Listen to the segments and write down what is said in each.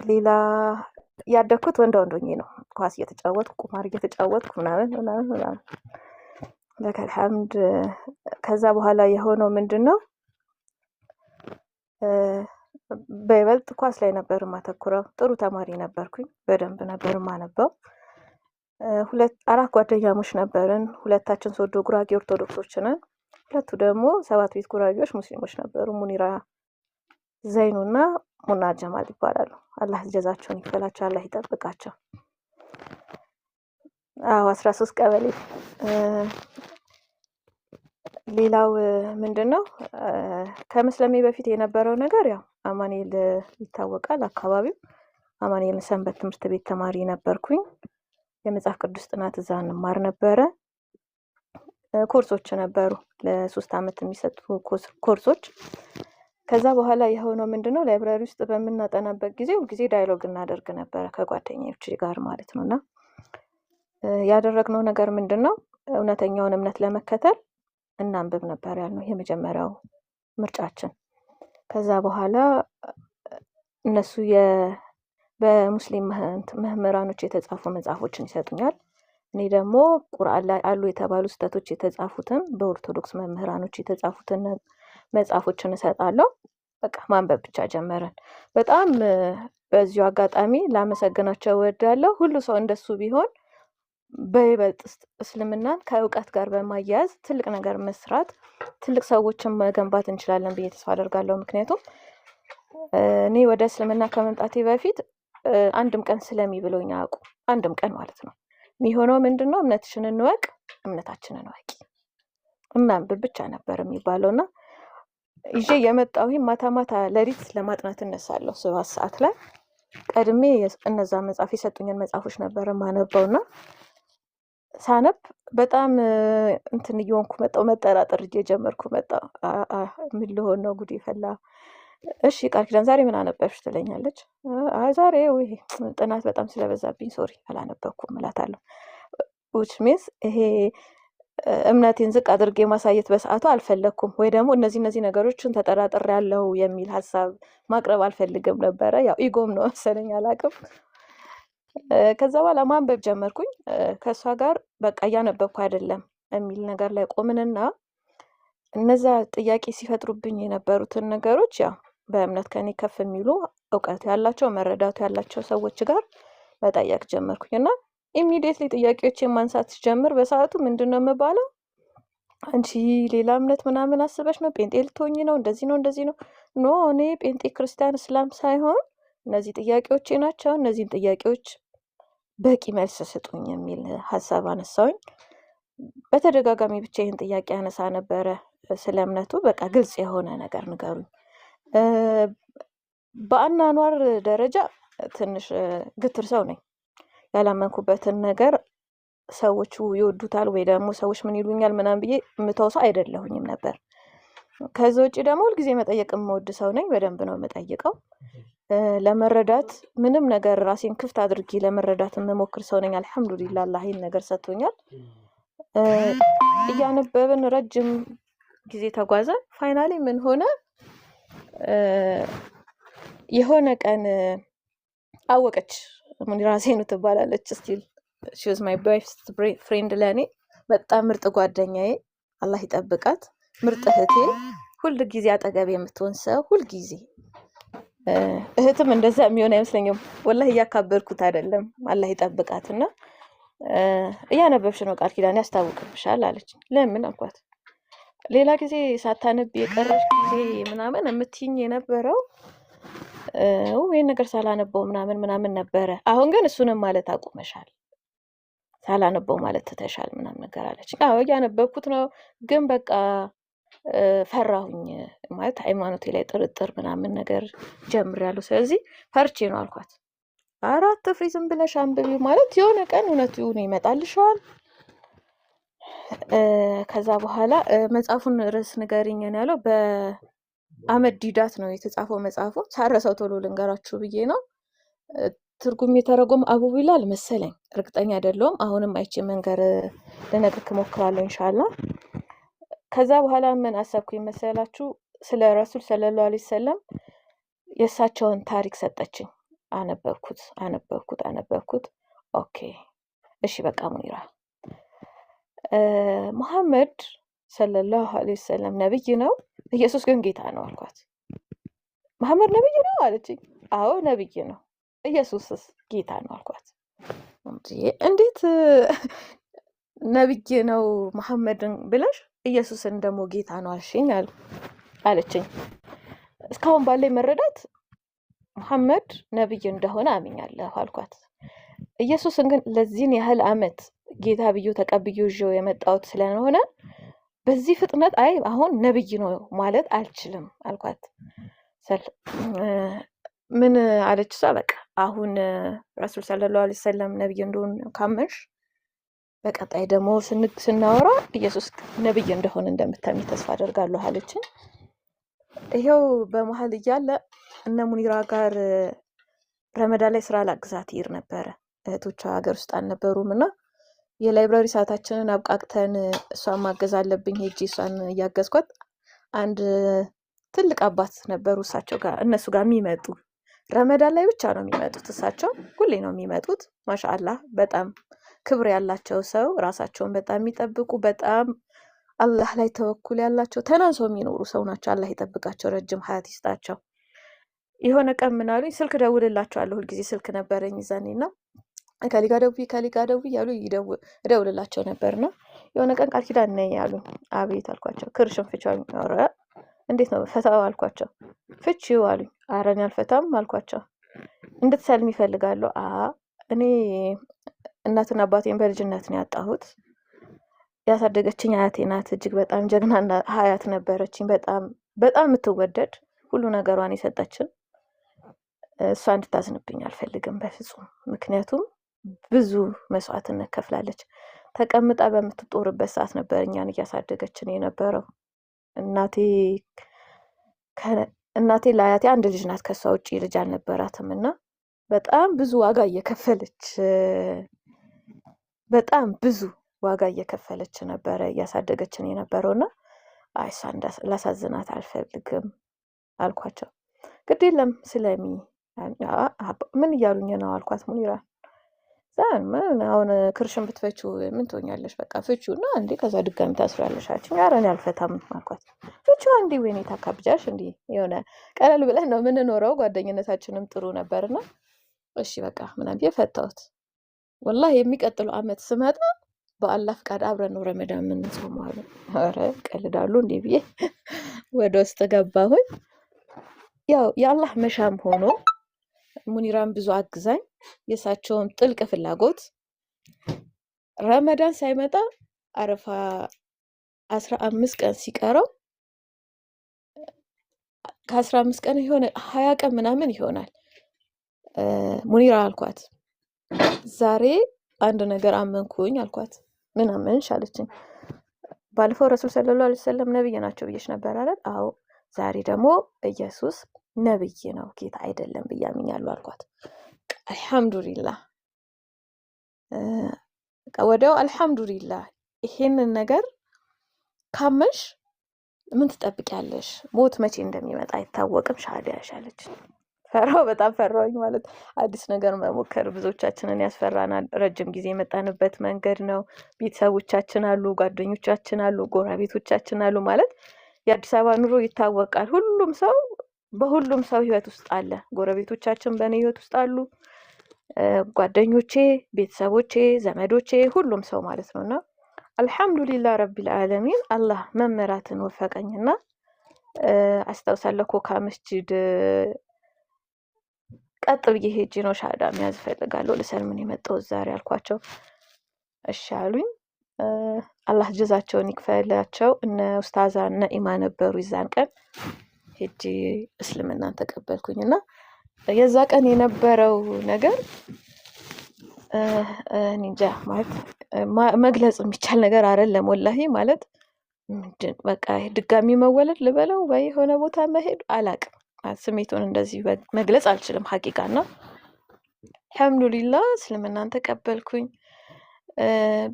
ሌላ ያደኩት ወንዶኜ ነው። ኳስ እየተጫወትኩ ቁማር እየተጫወትኩ ምናምን ለከል ሐምድ። ከዛ በኋላ የሆነው ምንድነው በይበልጥ ኳስ ላይ ነበር ማተኩረው። ጥሩ ተማሪ ነበርኩኝ። በደንብ ነበር ማነበው። አራት ጓደኛሞች ነበርን። ሁለታችን ሶዶ ጉራጌ ኦርቶዶክሶች ነን። ሁለቱ ደግሞ ሰባት ቤት ጉራጌዎች ሙስሊሞች ነበሩ። ሙኒራ ዘይኑና ሙና ጀማል ይባላሉ። አላህ ጀዛቸውን ይክፈላቸው፣ አላህ ይጠብቃቸው። 13 ቀበሌ። ሌላው ምንድነው ከመስለሜ በፊት የነበረው ነገር ያው አማኑኤል ይታወቃል አካባቢው። አማኑኤል ሰንበት ትምህርት ቤት ተማሪ ነበርኩኝ። የመጽሐፍ ቅዱስ ጥናት እዛ እንማር ነበረ። ኮርሶች ነበሩ ለ3 አመት የሚሰጡ ኮርሶች። ከዛ በኋላ የሆነው ምንድነው ላይብራሪ ውስጥ በመናጠናበት ጊዜ ሁሉ ጊዜ ዳያሎግ እናደርግ ነበር ከጓደኞቼ ጋር ማለት ነውና ያደረግነው ነገር ምንድነው እውነተኛውን እምነት ለመከተል እናንብብ ነበር ያልነው የመጀመሪያው ምርጫችን። ከዛ በኋላ እነሱ በሙስሊም መምህራኖች የተጻፉ መጽሐፎችን ይሰጡኛል። እኔ ደግሞ ቁርአን ላይ አሉ የተባሉ ስተቶች የተጻፉትን በኦርቶዶክስ መምህራኖች የተጻፉትን መጽሐፎችን እሰጣለሁ። በቃ ማንበብ ብቻ ጀመረን። በጣም በዚሁ አጋጣሚ ላመሰግናቸው እወዳለሁ። ሁሉ ሰው እንደሱ ቢሆን በይበልጥ እስልምናን ከእውቀት ጋር በማያያዝ ትልቅ ነገር መስራት፣ ትልቅ ሰዎችን መገንባት እንችላለን ብዬ ተስፋ አደርጋለሁ። ምክንያቱም እኔ ወደ እስልምና ከመምጣቴ በፊት አንድም ቀን ስለሚብሎኝ አውቁ አንድም ቀን ማለት ነው። የሚሆነው ምንድነው እምነትሽን እንወቅ፣ እምነታችንን እንወቂ እናንብብ ብቻ ነበር የሚባለውና ይዤ የመጣው ማታ ለሊት ለማጥናት እነሳለሁ 7 ሰዓት ላይ ቀድሜ እነዛ መጽሐፍ የሰጡኝን መጽሐፎች ነበር ማነበውና ሳነብ በጣም እንትን እየሆንኩ መጣው። መጠራጠር ጀመርኩ። ምን ልሆን ነው ጉድ ይፈላ። እሺ ቃል ኪዳን ዛሬ ምን አነበብሽ ትለኛለች። ዛሬ ወይ ጥናት በጣም ስለበዛብኝ ሶሪ አላነበብኩም እላታለሁ። which means ይሄ እምነቴን ዝቅ አድርጌ ማሳየት በሰዓቱ አልፈለኩም፣ ወይ ደግሞ እነዚህ ነገሮችን ተጠራጥሬ ያለው የሚል ሐሳብ ማቅረብ አልፈልግም ነበር። ያው ኢጎም ነው መሰለኝ አላውቅም። ከዛ በኋላ ማንበብ ጀመርኩኝ። ከሷ ጋር በቃ ያነበብኩ አይደለም የሚል ነገር ላይ ቆምንና እነዛ ጥያቄ ሲፈጥሩብኝ የነበሩትን ነገሮች ያው በእምነት ከኔ ከፍ የሚሉ ዕውቀት ያላቸው መረዳቱ ያላቸው ሰዎች ጋር መጠየቅ ጀመርኩኝና ኢሚዲየትሊ ጥያቄዎችን ማንሳት ጀመር። በሰዓቱ ምንድነው የምባለው አንቺ ሌላ እምነት ምናምን አስበሽ ነው ጴንጤ ልትሆኚ ነው እንደዚህ ነው ኖ እኔ ጴንጤ ክርስቲያን እስላም ሳይሆን እነዚህ ጥያቄዎቼ ናቸው። እነዚህን ጥያቄዎች በቂ መልስ ስጡኝ የሚል ሐሳብ አነሳውኝ። በተደጋጋሚ ብቻ ይሄን ጥያቄ አነሳ ነበረ። ስለ እምነቱ በቃ ግልጽ የሆነ ነገር ንገሩኝ። በአናኗር ደረጃ ትንሽ ግትር ሰው ነኝ። ያላመንኩበትን ነገር ሰዎቹ ይወዱታል ወይ ደግሞ ሰዎች ምን ይሉኛል ምናምን ብዬ የምተውሳ አይደለሁኝም ነበር። ከዛ ውጪ ደግሞ ሁሉ ጊዜ መጠየቅ የምወድ ሰው ነኝ። በደንብ ነው የምጠይቀው። ለመረዳት ምንም ነገር ራሴን ክፍት አድርጌ ለመረዳት የምሞክር ሰው ነኝ። አልহামዱሊላህ አላህ ይሄን ነገር ሰጥቶኛል። እያነበብን ረጅም ጊዜ ተጓዘ። ፋይናሊ ምን ሆነ የሆነ ቀን አወቀች። ሙኒራ ዘይኑ ትባላለች። ስቲል she was my best friend ለኔ በጣም ምርጥ ጓደኛዬ፣ አላህ ይጠብቃት። ምርጥ እህቴ፣ ሁሉ ጊዜ አጠገብ የምትሆን ሰው፣ ሁሉ ጊዜ እህትም እንደዛ የሚሆን አይመስለኝም። ወላሂ ያካበርኩት አይደለም። አላህ ይጠብቃትና እያነበብሽ ነው ቃል ኪዳን ያስታውቅብሻል አለች። ለምን አልኳት። ሌላ ጊዜ ሳታነብ የቀረሽ ጊዜ ምናምን የምትይኝ የነበረው ወይ ነገር ሳላነበው ምናምን ነበረ። አሁን ግን እሱንም ማለት አቁመሻል፣ ሳላነበው ማለት ተተሻል ምናምን ነገር አለች። አዎ ያነበብኩት ነው፣ ግን በቃ ፈራሁኝ ማለት ሃይማኖቴ ላይ ጥርጥር ምናምን ነገር ጀምሬያለሁ። ስለዚህ ፈርቼ ነው አልኳት። አራት ፍሪ ዝም ብለሽ አንብቢ ማለት የሆነ ቀን እውነቱ ይመጣልሻል። ከዛ በኋላ መጽሐፉን ርዕስ ንገሪኝ ነው ያለው። በአህመድ ዲዳት ነው የተጻፈው መጽሐፉ። ሳረሰው ቶሎ ልንገራችሁ ብዬ ነው። ትርጉም የተረጎም አቡ ቢላል መሰለኝ፣ እርግጠኛ አይደለሁም። አሁንም አይቼ መንገር ለነገር እሞክራለሁ ኢንሻአላህ። ከዛ በኋላ ምን አሰብኩኝ መሰላችሁ? ስለ ረሱል ሰለላሁ ዐለይሂ ወሰለም የሳቸውን ታሪክ ሰጠችኝ። አነበብኩት። ኦኬ እሺ በቃ ሙኒራ መሐመድ ሰለላሁ ዐለይሂ ወሰለም ነብይ ነው፣ ኢየሱስ ግን ጌታ ነው አልኳት። መሐመድ ነብይ ነው አለችኝ። አዎ ነብይ ነው፣ ኢየሱስስ ጌታ ነው አልኳት። እንዴት ነብይ ነው መሐመድን ብለሽ ኢየሱስን ደግሞ ጌታ ነው አልሽኝ አለችኝ። እስካሁን ባለኝ መረዳት መሐመድ ነብይ እንደሆነ አምኛለሁ አልኳት። ኢየሱስን ግን ለዚህን ያህል ዓመት ጌታ ብዩ ተቀብዩ ይዤው የመጣሁት ስለሆነ በዚህ ፍጥነት አሁን ነብይ ነው ማለት አልችልም አልኳት። ምን አለች እሷ? በቃ አሁን ረሱል ሰለላሁ ዐለይሂ ወሰለም ነብይ እንደሆነ ካመንሽ በቀጣይ ደግሞ ስናወራ ኢየሱስ ነብይ እንደሆነ እንደምታምኚ ተስፋ አደርጋለሁ አለችኝ። ይሄው በመሀል እያለ እነ ሙኒራ ጋር ረመዳን ላይ ስራ ላግዛት ይር ነበረ። እህቶቿ ሀገር ውስጥ አልነበሩም እና የላይብራሪ ሰዓታችንን አብቃቅተን እሷን ማገዝ አለብኝ። ሄጂ እሷን እያገዝኳት አንድ ትልቅ አባት ነበሩ እነሱ ጋር የሚመጡ ረመዳን ላይ ብቻ ነው የሚመጡት። እሳቸው ሁሌ ነው የሚመጡት። ማሻአላህ በጣም ክብር ያላቸው ሰው፣ ራሳቸውን በጣም የሚጠብቁ፣ በጣም አላህ ላይ ተወኩል ያላቸው ተናንሰው የሚኖሩ ሰው ናቸው። አላህ ይጠብቃቸው፣ ረጅም ሀያት ይስጣቸው። የሆነ ቀን ምን አሉኝ፣ ስልክ ደውልላቸዋለሁ። ሁልጊዜ ስልክ ነበረኝ ይዛኔና ከሊጋ ደውይ ያሉ እደውልላቸው ነበርና የሆነ ቀን ቃል ኪዳን ነኝ ያሉኝ። አቤት አልኳቸው። ክርሽን ፍቻው ኧረ እንዴት ነው ፈታው አልኳቸው። ፍቺው አሉኝ። ኧረ እኔ አልፈታም አልኳቸው። እንድትሰልም ይፈልጋሉ። እኔ እናትና አባቴን በልጅነት ነው ያጣሁት። ያሳደገችኝ አያቴ ናት። እጅግ በጣም ጀግና ሀያት ነበረችኝ። በጣም በጣም የምትወደድ ሁሉ ነገሯን የሰጠችን። እሷ እንድታዝንብኝ አልፈልግም በፍጹም። ምክንያቱም ብዙ መስዋዕትነት ከፍላለች። ተቀምጣ በምትጦርበት ሰዓት ነበር እኛን እያሳደገችን የነበረው። እናቴ ለአያቴ አንድ ልጅ ናት፣ ከሷ ውጪ ልጅ አልነበራትም እና በጣም ብዙ ዋጋ እየከፈለች ነበረ እያሳደገችን የነበረውና እሷ ላሳዝናት አልፈልግም አልኳቸው። ግድ የለም ስለሚ ምን እያሉኝ ነው አልኳት። ሙኒራ አሁን ክርሽን ብትፈቺው ምን ትሆኛለሽ? በቃ ፍቺው እና እንዴ ከዛ ድጋሚ ታስሪያለሽ አለችኝ። ኧረ እኔ አልፈታም አልኳት። ፍቺው እንዴ ወይኔ ታካብጃሽ እንዴ? የሆነ ቀለል ብለን ነው የምንኖረው። ጓደኝነታችንም ጥሩ ነበርና እሺ በቃ ምናምን የፈታሁት። ወላሂ የሚቀጥለው አመት ስመጣ በአላህ ፍቃድ አብረን ነው ረመዳን የምንጾመው አሉ። ኧረ ቀልዳሉ እንዴ ብዬ ወደ ውስጥ ገባሁኝ። ያው የአላህ መሻም ሆኖ ሙኒራን ብዙ አግዛኝ፣ የእሳቸውም ጥልቅ ፍላጎት ረመዳን ሳይመጣ አረፋ 15 ቀን ሲቀረው ከ15 ቀን የሆነ 20 ቀን ምናምን ይሆናል። ሙኒራ አልኳት፣ ዛሬ አንድ ነገር አመንኩኝ አልኳት። ምን አመንሽ አለችኝ። ባለፈው ረሱል ሰለላሁ ዐለይሂ ወሰለም ነብይ ናቸው ብዬሽ ነበር አይደል? አዎ። ዛሬ ደግሞ ኢየሱስ ነብይ ነው ጌታ አይደለም ብዬ አምኛለሁ አልኳት። አልሐምዱሊላህ ወዲያው አልሐምዱሊላህ። ይሄንን ነገር ካመንሽ ምን ትጠብቂያለሽ? ሞት መቼ እንደሚመጣ አይታወቅም። ሻሃዳ ያሻለች። በጣም ፈራሁኝ። ማለት አዲስ ነገር መሞከር ብዙዎቻችንን ያስፈራናል። ረጅም ጊዜ የመጣንበት መንገድ ነው። ቤተሰቦቻችን አሉ፣ ጓደኞቻችን አሉ፣ ጎረቤቶቻችን አሉ። ማለት የአዲስ አበባ ኑሮ ይታወቃል። በሁሉም ሰው ህይወት ውስጥ አለ። ጎረቤቶቻችን በእኔ ህይወት ውስጥ አሉ፣ ጓደኞቼ፣ ቤተሰቦቼ፣ ዘመዶቼ፣ ሁሉም ሰው ማለት ነውና አልሐምዱሊላህ ረቢል ዓለሚን። አላህ መመራትን ወፈቀኝና አስታውሳለሁ ኮካ መስጂድ ቀጥ ብዬ ሄጄ ነው ሻሃዳ መያዝ እፈልጋለሁ፣ ልሰልምን የመጣሁት ዛሬ አልኳቸው። እሺ አሉኝ። አላህ ጀዛቸውን ይክፈላቸው። እነ ኡስታዛ ነኢማ ነበሩ። ይዛን ቀን ሄጄ እስልምናን ተቀበልኩኝና የዛ ቀን የነበረው ነገር እንጃ ማለት መግለጽ የሚቻል ነገር አይደለም። ወላሂ ማለት ምንድን በቃ ድጋሚ መወለድ ልበለው ወይ የሆነ ቦታ መሄድ አላቅም። ስሜቱን እንደዚህ መግለጽ አልችልም ሐቂቃና አልሐምዱሊላህ እስልምናን ተቀበልኩኝ።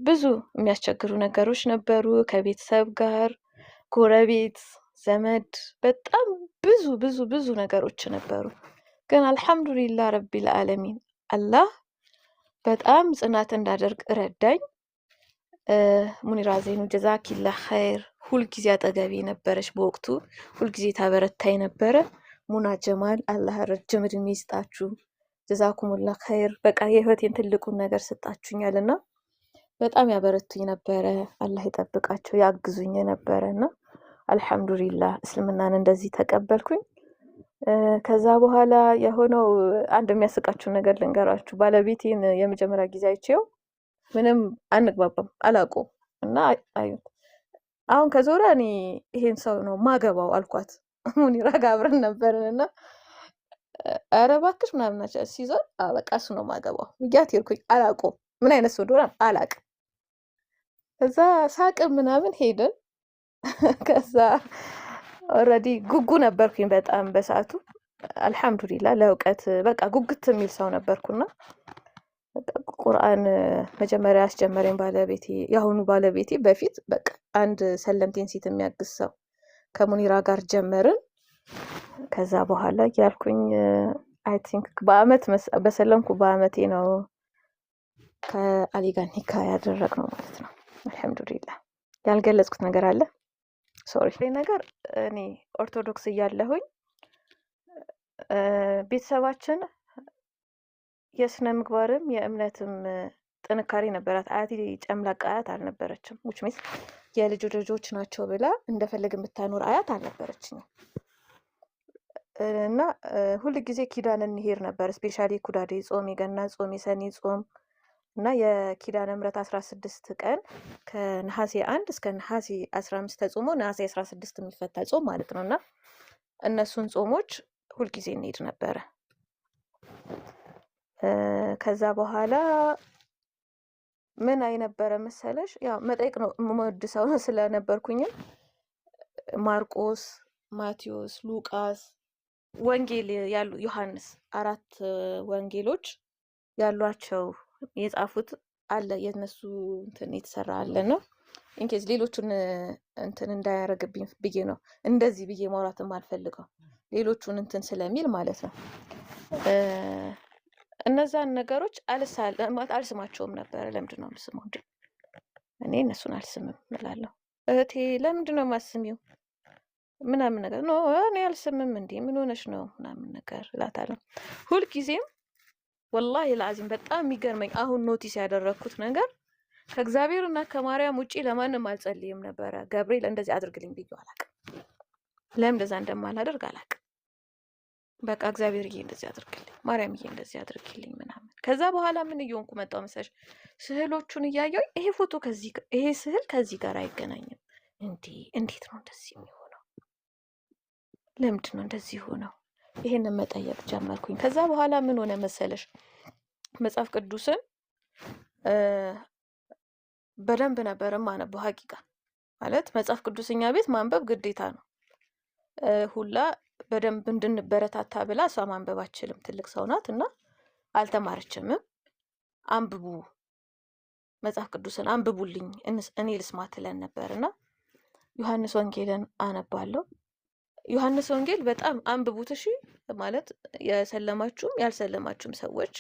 ብዙ የሚያስቸግሩ ነገሮች ነበሩ፣ ከቤተሰብ ጋር፣ ጎረቤት፣ ዘመድ፣ በጣም ብዙ ነገሮች ነበሩ። ግን አልሐምዱሊላህ ረቢል ዓለሚን አላህ በጣም ጽናት እንዳደርግ ረዳኝ። ሙኒራ ዜኑ ጀዛኪላ ኸይር ሁልጊዜ አጠገቤ ነበረች። በወቅቱ ሁልጊዜ ታበረታኝ ነበረ። ሙና ጀማል አላህ ረጅም እድሜ ይስጣችሁ። ጀዛኩሙላ ኸይር። በቃ የህይወቴን ትልቁን ነገር ስጣችሁኛል እና በጣም ያበረቱኝ ነበረ። አላህ ይጠብቃቸው ያግዙኝ ነበረ እና አልሐምዱሊላህ እስልምናን እንደዚህ ተቀበልኩኝ። ከዛ በኋላ የሆነው አንድ የሚያስቃችሁ ነገር ልንገራችሁ። ባለቤቴን የመጀመሪያ ጊዜ አይቼው ምንም አንግባባም አላውቀውም እና አዩት አሁን ከዞረ እኔ ይሄን ሰው ነው ማገባው አልኳት። ሙኒራ ጋር አብረን ነበርን እና ኧረ እባክሽ ምናምን ናቸው ሲዞር በቃ እሱ ነው ማገባው ብያት ሄድኩኝ። አላውቀውም ምን አይነት ሰው እንደሆነ አላውቅም። ከዛ ሳቅም ምናምን ሄድን። ከዛ ኦልሬዲ ጉጉ ነበርኩኝ በጣም በሰዓቱ አልሐምዱሊላህ ለእውቀት በቃ ጉግት የሚል ሰው ነበርኩና ቁርአን መጀመሪያ አስጀመረኝ ባለቤቴ። የአሁኑ ባለቤቴ በፊት በቃ አንድ ሰለምቴን ሴት የሚያግዝ ሰው ከሙኒራ ጋር ጀመርን። ከዛ በኋላ ያልኩኝ አይ ቲንክ በሰለምኩ በአመቴ ነው ከአሊ ጋር ኒካ ያደረግነው ማለት ነው። አልሐምዱሊላህ። ያልገለጽኩት ነገር አለ ሶሪ። ነገር እኔ ኦርቶዶክስ እያለሁኝ ቤተሰባችን የስነ ምግባርም የእምነትም ጥንካሬ ነበራት። አያቴ ጨምላቃ አያት አልነበረችም። which means የልጅ ልጆች ናቸው ብላ እንደፈለግ የምታኖር አያት አልነበረችኝም እና ሁል ጊዜ ኪዳን እንሄድ ነበር። ስፔሻሊ ኩዳዴ ጾም፣ የገና ጾም፣ የሰኔ ጾም እና የኪዳነ ምሕረት 16 ቀን ከነሐሴ 1 እስከ ነሐሴ 15 ተጾሞ ነሐሴ 16 የሚፈታ ጾም ማለት ነው እና እነሱን ጾሞች ሁልጊዜ እንሄድ ነበረ። ከዛ በኋላ ምን አይነበረ መሰለሽ ያው መጠይቅ ነው የምወድ ሰው ስለነበርኩኝም ማርቆስ፣ ማቴዎስ፣ ሉቃስ ወንጌል ያሉ ዮሐንስ 4 ወንጌሎች ያሏቸው የጻፉት አለ የነሱ እንትን የተሰራ አለ ነው። ኢንኬዝ ሌሎቹን እንትን እንዳያረግብኝ ብዬ ነው እንደዚህ ብዬ ማውራትም አልፈልገው ሌሎቹን እንትን ስለሚል ማለት ነው። እነዛን ነገሮች አልስማቸውም ነበር። ለምንድን ነው የምስመው እንዴ? እኔ እነሱን አልስምም እላለሁ። እህቴ ለምንድን ነው የማስሚው ምናምን ነገር ነው እኔ አልስምም እንዴ ምን ሆነሽ ነው ምናምን ነገር እላታለሁ ሁልጊዜም። ወላሂ ለአዚም በጣም የሚገርመኝ አሁን ኖቲስ ያደረኩት ነገር ከእግዚአብሔርና ከማርያም ውጪ ለማንም አልጸልይም ነበረ። ገብርኤል እንደዚህ አድርግልኝ ብዬው አላውቅም። ለምን እንደዛ እንደማላደርግ አላውቅም። በቃ እግዚአብሔርዬ እንደዚህ አድርግልኝ፣ ማርያምዬ እንደዚህ አድርግልኝ ምናምን። ከዛ በኋላ ምን እየሆንኩ መጣሁ መሰለሽ? ስዕሎቹን እያየሁ ይሄ ፎቶ ይሄ ስዕል ከዚህ ጋር አይገናኝም እንዴ? እንዴት ነው እንደዚህ የሚሆነው? ለምንድን ነው እንደዚህ ሆነው? ይሄንን መጠየቅ ጀመርኩኝ። ከዛ በኋላ ምን ሆነ መሰለሽ? መጽሐፍ ቅዱስን በደንብ ነበር ማነበው። ሀቂቃ ማለት መጽሐፍ ቅዱስ እኛ ቤት ማንበብ ግዴታ ነው። ሁላ በደንብ እንድንበረታታ ብላ እሷ ማንበብ አትችልም፣ ትልቅ ሰው ናት እና አልተማረችምም። አንብቡ መጽሐፍ ቅዱስን አንብቡልኝ እኔ ልስማ ትለን ነበርና ዮሐንስ ወንጌልን አነባለሁ። ዮሐንስ ወንጌል በጣም አንብቡት እሺ። ማለት የሰለማችሁም ያልሰለማችሁም ሰዎች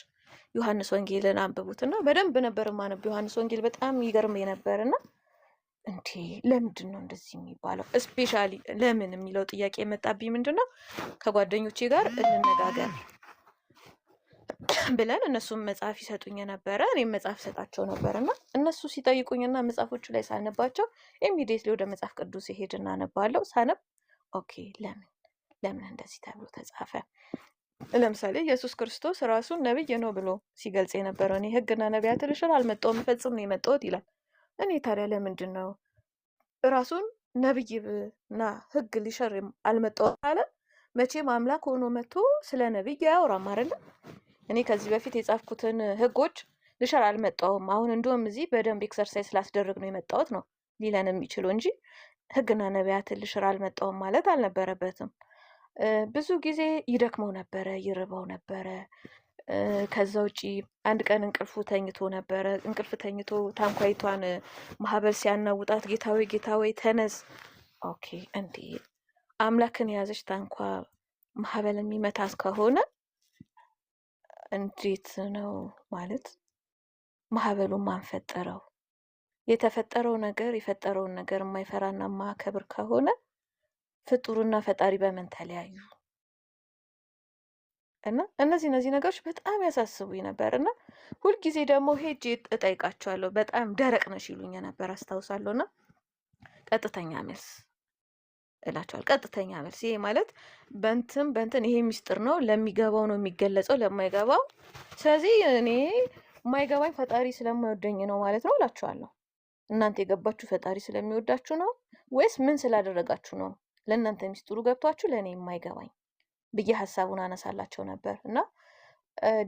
ዮሐንስ ወንጌልን አንብቡትና በደንብ ነበር ማነበው። ዮሐንስ ወንጌል በጣም ይገርም ነበርና እንዴ ለምንድን ነው እንደዚህ የሚባለው? ስፔሻሊ ለምን የሚለው ጥያቄ የመጣብኝ ምንድነው ከጓደኞቼ ጋር እንነጋገር ብለን እነሱም መጽሐፍ ይሰጡኝ ነበረ፣ እኔም መጽሐፍ ሰጣቸው ነበርና እነሱ ሲጠይቁኝና መጽሐፎቹ ላይ ሳነባቸው ኢሚዲየትሊ ወደ መጽሐፍ ቅዱስ ይሄድና አነባለሁ። ሳነብ ኦኬ ለምን እንደዚህ ተብሎ ተጻፈ? ለምሳሌ ኢየሱስ ክርስቶስ ራሱን ነብይ ነው ብሎ ሲገልጽ የነበረው እኔ ሕግና ነቢያትን ልሽር አልመጣሁም ልፈጽም ነው የመጣሁት ይላል። እኔ ታዲያ ለምንድን ነው ራሱን ነብይና ሕግ ሊሽር አልመጣሁም አለ? መቼም አምላክ ሆኖ መጥቶ ስለ ነብይ አያወራም አይደል? እኔ ከዚህ በፊት የጻፍኩትን ሕጎች ልሽር አልመጣሁም፣ አሁን እንደውም እዚህ በደንብ ኤክሰርሳይዝ ስላስደረግ ነው የመጣሁት ነው ሊለን የሚችለው እንጂ ሕግና ነቢያትን ልሽር አልመጣሁም ማለት አልነበረበትም። ብዙ ጊዜ ይደክመው ነበረ፣ ይርበው ነበረ። ከዛ ውጪ አንድ ቀን እንቅልፍ ተኝቶ ታንኳይቷን ማህበር ሲያናውጣት ጌታዊ ተነስ። ኦኬ እንዴ አምላክን የያዘች ታንኳ ማህበል የሚመታት ከሆነ እንዴት ነው ማለት ማዕበሉን ማን ፈጠረው? የተፈጠረው ነገር የፈጠረውን ነገር የማይፈራና የማያከብር ከሆነ ፍጡርና ፈጣሪ በምን ተለያዩ? እና እነዚህ ነገሮች በጣም ያሳስቡኝ ነበር እና ሁልጊዜ ደግሞ ሄጄ እጠይቃቸዋለሁ። በጣም ደረቅ ነሽ ይሉኝ ነበር አስታውሳለሁ። እና ቀጥተኛ መልስ እላቸዋለሁ። ቀጥተኛ መልስ። ይሄ ማለት በንትን ይሄ ሚስጥር ነው፣ ለሚገባው ነው የሚገለጸው፣ ለማይገባው ስለዚህ እኔ የማይገባኝ ፈጣሪ ስለማይወደኝ ነው ማለት ነው እላቸዋለሁ። እናንተ የገባችሁ ፈጣሪ ስለሚወዳችሁ ነው ወይስ ምን ስላደረጋችሁ ነው ለእናንተ ሚስጥሩ ገብቷችሁ ለእኔ የማይገባኝ ብዬ ሀሳቡን አነሳላቸው ነበር። እና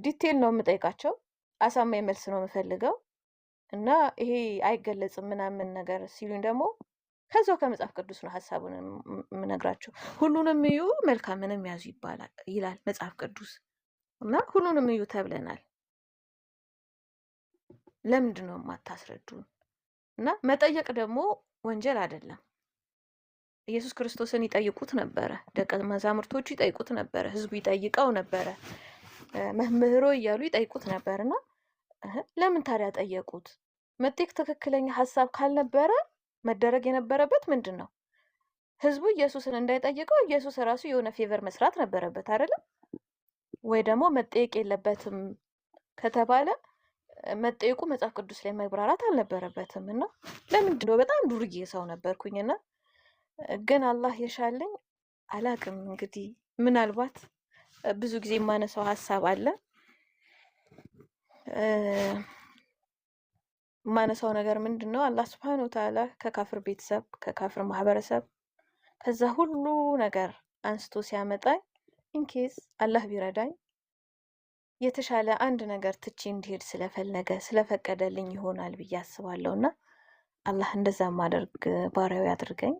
ዲቴል ነው የምጠይቃቸው፣ አሳማኝ መልስ ነው የምፈልገው። እና ይሄ አይገለጽም ምናምን ነገር ሲሉኝ ደግሞ ከዛው ከመጽሐፍ ቅዱስ ነው ሀሳቡን የምነግራቸው። ሁሉንም እዩ መልካምንም ያዙ ይላል መጽሐፍ ቅዱስ። እና ሁሉንም እዩ ተብለናል። ለምንድን ነው የማታስረዱን? እና መጠየቅ ደግሞ ወንጀል አይደለም። ኢየሱስ ክርስቶስን ይጠይቁት ነበረ፣ ደቀ መዛሙርቶቹ ይጠይቁት ነበረ፣ ህዝቡ ይጠይቀው ነበረ፣ መምህሮ እያሉ ይጠይቁት ነበር። እና ለምን ታዲያ ጠየቁት? መጠየቅ ትክክለኛ ሀሳብ ካልነበረ መደረግ የነበረበት ምንድን ነው? ህዝቡ ኢየሱስን እንዳይጠይቀው ኢየሱስ ራሱ የሆነ ፌቨር መስራት ነበረበት አይደለም? ወይ ደግሞ መጠየቅ የለበትም ከተባለ መጠየቁ መጽሐፍ ቅዱስ ላይ መብራራት አልነበረበትም። እና ለምንድን ነው በጣም ዱርዬ ሰው ነበርኩኝና ግን አላህ የሻለኝ አላቅም። እንግዲህ ምናልባት ብዙ ጊዜ የማነሳው ሀሳብ አለ። የማነሳው ነገር ምንድን ነው? አላህ ስብሐነ ወተዓላ ከካፍር ቤተሰብ ከካፍር ማህበረሰብ ከዛ ሁሉ ነገር አንስቶ ሲያመጣኝ ኢንኬዝ አላህ ቢረዳኝ የተሻለ አንድ ነገር ትቼ እንዲሄድ ስለፈለገ ስለፈቀደልኝ ይሆናል ብዬ አስባለሁ። እና አላህ እንደዛ ማደርግ ባሪያው ያድርገኝ።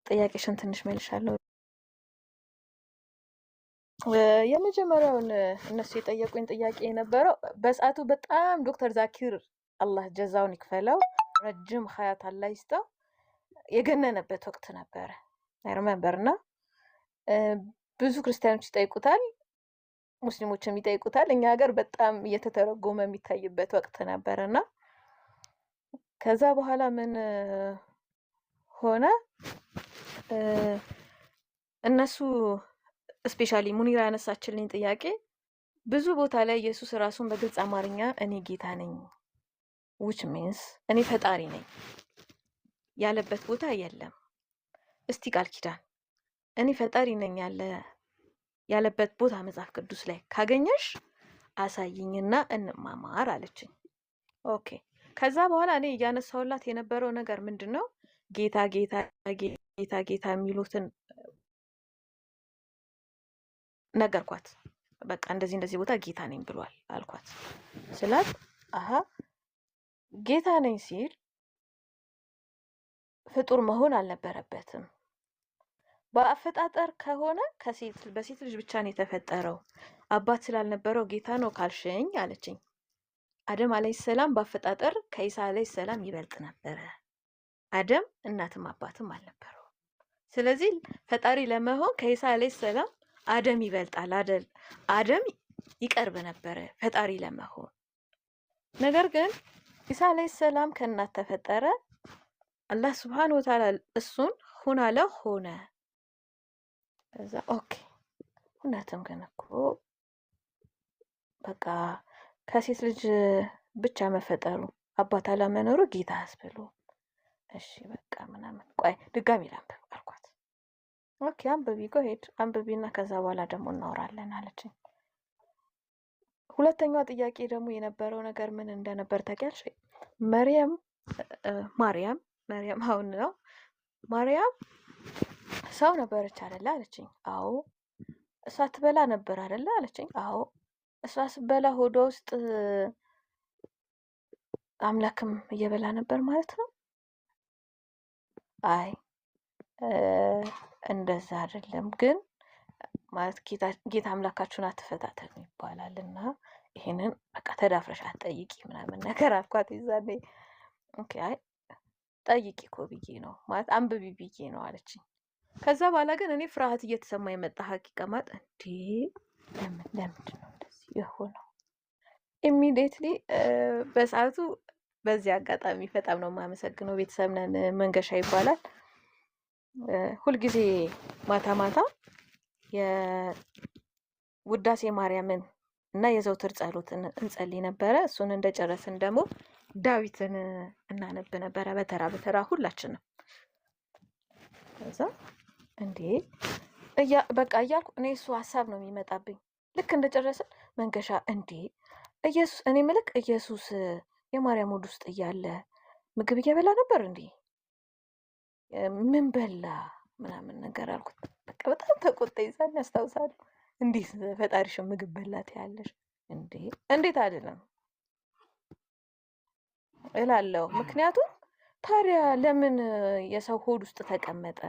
ጥያቄሽን ትንሽ መልሻለሁ። የመጀመሪያውን እነሱ የጠየቁኝ ጥያቄ የነበረው በሰዓቱ በጣም ዶክተር ዛኪር አላህ ጀዛውን ይክፈለው ረጅም ሀያት አላህ ይስጠው የገነነበት ወቅት ነበረ። አይረመበር እና ብዙ ክርስቲያኖች ይጠይቁታል፣ ሙስሊሞችም ይጠይቁታል። እኛ ሀገር በጣም እየተተረጎመ የሚታይበት ወቅት ነበረ እና ከዛ በኋላ ምን ሆነ? እነሱ ስፔሻሊ ሙኒራ ያነሳችልኝ ጥያቄ ብዙ ቦታ ላይ ኢየሱስ ራሱን በግልጽ አማርኛ እኔ ጌታ ነኝ which means እኔ ፈጣሪ ነኝ ያለበት ቦታ የለም። እስቲ ቃል ኪዳን እኔ ፈጣሪ ነኝ ያለበት ቦታ መጽሐፍ ቅዱስ ላይ ካገኘሽ አሳይኝና እንማማር አለችኝ። ኦኬ። ከዛ በኋላ እኔ እያነሳውላት የነበረው ነገር ምንድን ነው? ጌታ ጌታ ጌታ ጌታ የሚሉትን ነገርኳት። በቃ እንደዚህ ቦታ ጌታ ነኝ ብሏል አልኳት። ስላት አሀ ጌታ ነኝ ሲል ፍጡር መሆን አልነበረበትም። በአፈጣጠር ከሆነ በሴት ልጅ ብቻ ነው የተፈጠረው። አባት ስላልነበረው ጌታ ነው ካልሽኝ አለችኝ። አደም አለይሂ ሰላም በአፈጣጠር ከኢሳ አለይሂ ሰላም ይበልጥ ነበረ። አደም እናትም አባትም አልነበረው። ስለዚህ ፈጣሪ ለመሆን ከኢሳ አለይሂ ሰላም አደም ይበልጣል አይደል? አደም ይቀርብ ነበረ ፈጣሪ ለመሆን። ነገር ግን ኢሳ አለይሂ ሰላም ከእናት ተፈጠረ። አላህ ሱብሃነሁ ወተዓላ እሱን ሁን አለ ሆነ። ከዛ ኦኬ እውነትም ግን እኮ በቃ ከሴት ልጅ ብቻ መፈጠሩ አባት አለመኖሩ ጌታ አስብሎ እሺ በቃ ምናምን ቆይ ድጋሚ ላንብብ አልኳት። ኦኬ አንብቢ ሄድ አንብቢና ከዛ በኋላ ደግሞ እናወራለን አለችኝ። ሁለተኛው ጥያቄ ደግሞ የነበረው ነገር ምን እንደነበር ታውቂያለሽ? ማርያም አሁን ነው ማርያም ሰው ነበረች አይደለ አለችኝ። አዎ። እሷ ትበላ ነበር አይደለ አለችኝ። አዎ። እሷ ስትበላ ሆዷ ውስጥ አምላክም እየበላ ነበር ማለት ነው? አይ እንደዛ አይደለም፣ ግን ማለት ጌታ አምላካችሁን አትፈታተኑ ይባላል እና ይሄንን በቃ ተዳፍረሽ አትጠይቂ ምናምን ነገር አልኳት። ይዛኔ ኦኬ አይ ጠይቂ እኮ ብዬ ነው ማለት አንብቢ ብዬ ነው አለችኝ። ከዛ በኋላ ግን እኔ ፍርሃት እየተሰማኝ መጣ። ሀቂቃ ማለት እንዴ ለምንድን ነው እንደዚህ የሆነው? ኢሚዲየትሊ በሰዓቱ በዚህ አጋጣሚ በጣም ነው የማመሰግነው። ቤተሰብ ነን፣ መንገሻ ይባላል። ሁልጊዜ ማታ ማታ የውዳሴ ማርያምን እና የዘውትር ጸሎትን እንጸልይ ነበረ። እሱን እንደጨረስን ደግሞ ዳዊትን እናነብ ነበረ በተራ በተራ ሁላችንም። ከዛ እንዴ በቃ እያልኩ እኔ እሱ ሀሳብ ነው የሚመጣብኝ። ልክ እንደጨረስን መንገሻ እንዴ ኢየሱስ እኔ ምልክ ኢየሱስ የማርያም ሆድ ውስጥ እያለ ምግብ እየበላ ነበር እንዴ? ምን በላ ምናምን ነገር አልኩት። በቃ በጣም ተቆጣኝ። ዛን ያስታውሳለሁ። እንዴት ፈጣሪሽን ምግብ በላት ያለሽ እንዴ? እንዴት አይደለም እላለሁ። ምክንያቱም ታዲያ ለምን የሰው ሆድ ውስጥ ተቀመጠ?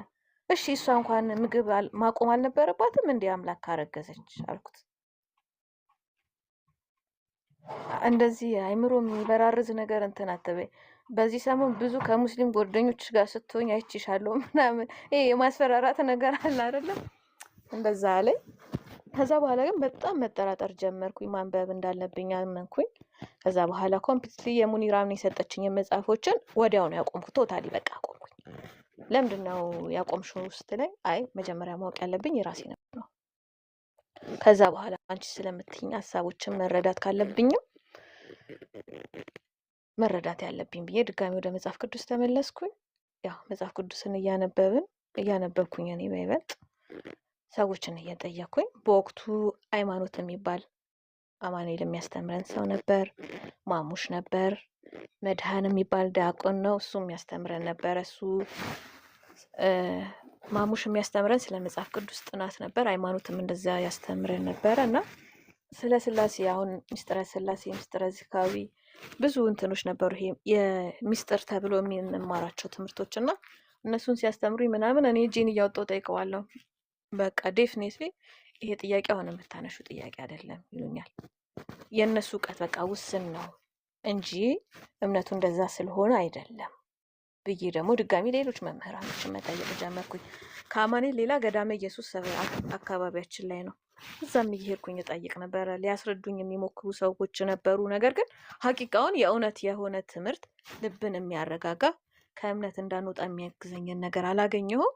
እሺ እሷ እንኳን ምግብ ማቆም አልነበረባትም እንዴ አምላክ ካረገዘች አልኩት። እንደዚህ አይምሮ የሚበራርዝ ነገር እንትን አትበይ። በዚህ ሰሞን ብዙ ከሙስሊም ጓደኞች ጋር ስትሆኝ አይችሻለሁ ምናምን ይሄ የማስፈራራት ነገር አለ አይደለም? እንደዛ አለኝ። ከዛ በኋላ ግን በጣም መጠራጠር ጀመርኩኝ። ማንበብ እንዳለብኝ አመንኩኝ። ከዛ በኋላ ኮምፕሊትሊ የሙኒራምን የሰጠችኝ መጽሐፎችን ወዲያው ነው ያቆምኩት። ቶታሊ በቃ አቆምኩኝ። ለምንድን ነው ያቆምሽው ውስጥ ላይ አይ መጀመሪያ ማወቅ ያለብኝ የራሴ ነው። ከዛ በኋላ አንቺ ስለምትይኝ ሀሳቦችን መረዳት ካለብኝም መረዳት ያለብኝ ብዬ ድጋሚ ወደ መጽሐፍ ቅዱስ ተመለስኩኝ። ያው መጽሐፍ ቅዱስን እያነበብኩኝ እኔ በይበልጥ ሰዎችን እየጠየኩኝ። በወቅቱ ሃይማኖት የሚባል አማኑኤል የሚያስተምረን ሰው ነበር። ማሙሽ ነበር። መድኃን የሚባል ዲያቆን ነው፣ እሱ የሚያስተምረን ነበረ። እሱ ማሙሽ የሚያስተምረን ስለ መጽሐፍ ቅዱስ ጥናት ነበር። ሃይማኖትም እንደዛ ያስተምረን ነበረ እና ስለ ስላሴ አሁን ሚስጥረ ስላሴ፣ ሚስጥረ ዚካዊ ብዙ እንትኖች ነበሩ። ይሄ የሚስጥር ተብሎ የምንማራቸው ትምህርቶች እና እነሱን ሲያስተምሩኝ ምናምን እኔ እጄን እያወጣሁ ጠይቀዋለሁ። በቃ ዴፊኔትሊ ይሄ ጥያቄ አሁን የምታነሹ ጥያቄ አይደለም ይሉኛል። የእነሱ እውቀት በቃ ውስን ነው እንጂ እምነቱ እንደዛ ስለሆነ አይደለም ብዬ ደግሞ ድጋሚ ሌሎች መምህራኖችን መጠየቅ ጀመርኩኝ። ከአማኑኤል ሌላ ገዳመ ኢየሱስ አካባቢያችን ላይ ነው። እዛም እየሄድኩኝ እጠይቅ ነበረ። ሊያስረዱኝ የሚሞክሩ ሰዎች ነበሩ። ነገር ግን ሀቂቃውን የእውነት የሆነ ትምህርት ልብን የሚያረጋጋ ከእምነት እንዳንወጣ የሚያግዘኝን ነገር አላገኘሁም።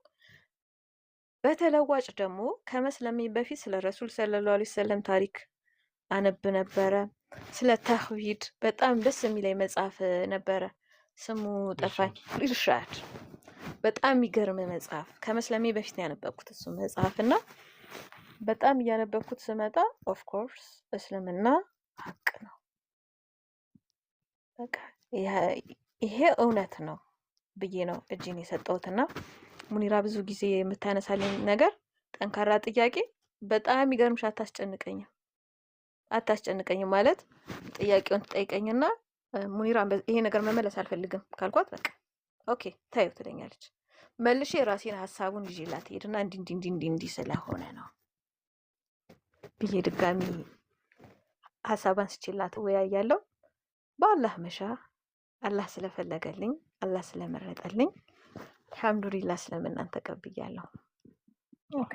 በተለዋጭ ደግሞ ከመስለሜ በፊት ስለ ረሱል ሰለላሁ ዐለይሂ ወሰለም ታሪክ አነብ ነበረ። ስለ ተህዊድ በጣም ደስ የሚለኝ መጽሐፍ ነበረ። ስሙ ጠፋኝ። ኢርሻድ በጣም የሚገርም መጽሐፍ። ከመስለሜ በፊት ነው ያነበብኩት እሱ መጽሐፍ እና በጣም እያነበብኩት ስመጣ ኦፍ ኮርስ እስልምና ሀቅ ነው። በቃ ይሄ እውነት ነው ብዬ ነው እጅን የሰጠሁትና ሙኒራ ብዙ ጊዜ የምታነሳልኝ ነገር ጠንካራ ጥያቄ በጣም ይገርምሽ። አታስጨንቀኝም ማለት ጥያቄውን ትጠይቀኝና ሙኒራ ይሄ ነገር መመለስ አልፈልግም ካልኳት በቃ ኦኬ ታዩ ትለኛለች። መልሼ የራሴን ሀሳቡን ይዤላት ሄድና እንዲህ ስለሆነ ነው ብዬ ድጋሚ ሀሳቧን ስችላት ወያያለሁ። በአላህ መሻ አላህ ስለፈለገልኝ አላህ ስለመረጠልኝ አልሐምዱሊላህ ስለምናን ተቀብያለሁ። ኦኬ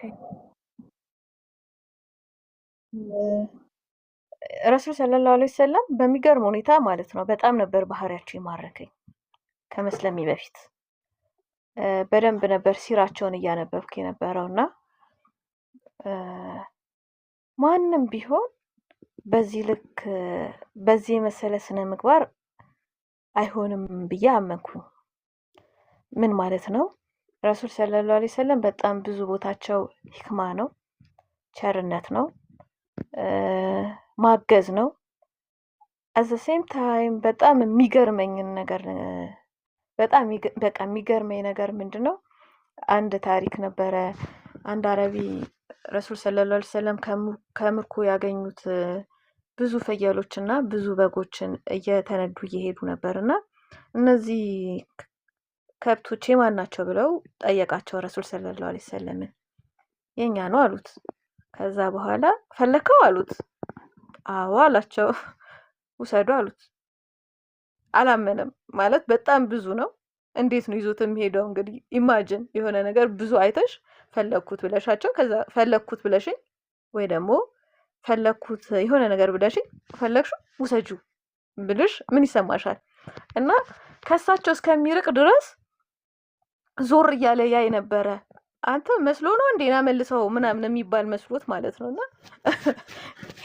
ረሱል ሰለላሁ ዐለይሂ ወሰለም በሚገርም ሁኔታ ማለት ነው በጣም ነበር ባህሪያቸው የማረከኝ። ከመስለሜ በፊት በደንብ ነበር ሲራቸውን እያነበብኩ የነበረውና ማንም ቢሆን በዚህ ልክ በዚህ የመሰለ ስነ ምግባር አይሆንም ብዬ አመንኩኝ። ምን ማለት ነው? ረሱል ሰለላሁ ዐለይሂ ወሰለም በጣም ብዙ ቦታቸው ሂክማ ነው፣ ቸርነት ነው፣ ማገዝ ነው። አት ዘ ሴም ታይም በጣም የሚገርመኝን ነገር በጣም በቃ የሚገርመኝ ነገር ምንድነው? አንድ ታሪክ ነበረ። አንድ አረቢ ረሱል ሰለላሁ ዐለይሂ ወሰለም ከምርኮ ያገኙት ብዙ ፍየሎችና ብዙ በጎችን እየተነዱ እየሄዱ ነበርና እነዚህ ከብቶች የማን ናቸው ብለው ጠየቃቸው ረሱል ሰለላሁ ዐለይሂ ወሰለም። የኛ ነው አሉት። ከዛ በኋላ ፈለከው አሉት። አዎ አላቸው። ውሰዱ አሉት። አላመነም። ማለት በጣም ብዙ ነው። እንዴት ነው ይዞት የሚሄደው? እንግዲህ ኢማጂን የሆነ ነገር ብዙ አይተሽ ፈለኩት ብለሻቸው ከዛ ፈለኩት ብለሽኝ ወይ ደግሞ ፈለኩት የሆነ ነገር ብለሽ ፈለግሹ ውሰጁ ብልሽ ምን ይሰማሻል? እና ከሳቸው እስከሚርቅ ድረስ ዞር እያለ ያይ ነበረ። አንተ መስሎ ነው እንዴ ና መልሰው ምናምን የሚባል መስሎት ማለት ነውና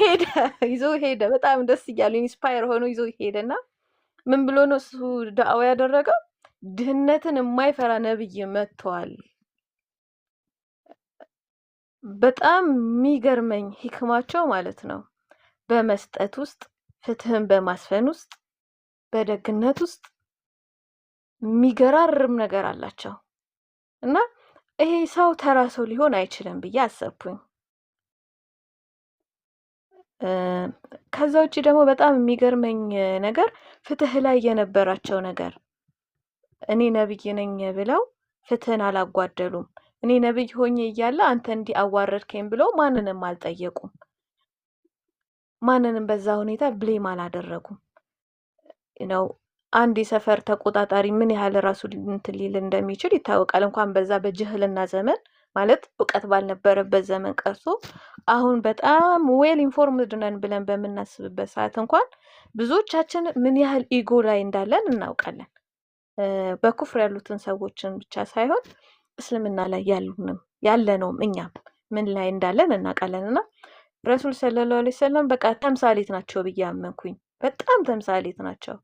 ሄደ፣ ይዞ ሄደ። በጣም ደስ እያለ ኢንስፓየር ሆኖ ይዞ ሄደና ምን ብሎ ነው እሱ ዳዕዋ ያደረገው? ድህነትን የማይፈራ ነብይ መጥቷል። በጣም የሚገርመኝ ሂክማቸው ማለት ነው በመስጠት ውስጥ፣ ፍትህን በማስፈን ውስጥ፣ በደግነት ውስጥ የሚገራርም ነገር አላቸው እና ይሄ ሰው ተራ ሰው ሊሆን አይችልም ብዬ አሰብኩኝ። ከዛ ውጪ ደግሞ በጣም የሚገርመኝ ነገር ፍትህ ላይ የነበራቸው ነገር፣ እኔ ነብይ ነኝ ብለው ፍትህን አላጓደሉም። እኔ ነብይ ሆኜ እያለ አንተ እንዲህ አዋረድከኝ ብለው ማንንም አልጠየቁም። ማንንም በዛ ሁኔታ ብሌም አላደረጉም ነው። አንድ የሰፈር ተቆጣጣሪ ምን ያህል ራሱ እንትን ሊል እንደሚችል ይታወቃል። እንኳን በዛ በጅህልና ዘመን ማለት እውቀት ባልነበረበት ዘመን ቀርቶ አሁን በጣም ዌል ኢንፎርምድ ነን ብለን በምናስብበት ሰዓት እንኳን ብዙዎቻችን ምን ያህል ኢጎ ላይ እንዳለን እናውቃለን። በኩፍር ያሉትን ሰዎችን ብቻ ሳይሆን እስልምና ላይ ያለነውም እኛም ምን ላይ እንዳለን እናውቃለን። እና ረሱል ሰለላሁ ዐለይሂ ወሰለም በቃ ተምሳሌት ናቸው ብዬ አመንኩኝ። በጣም ተምሳሌት ናቸው።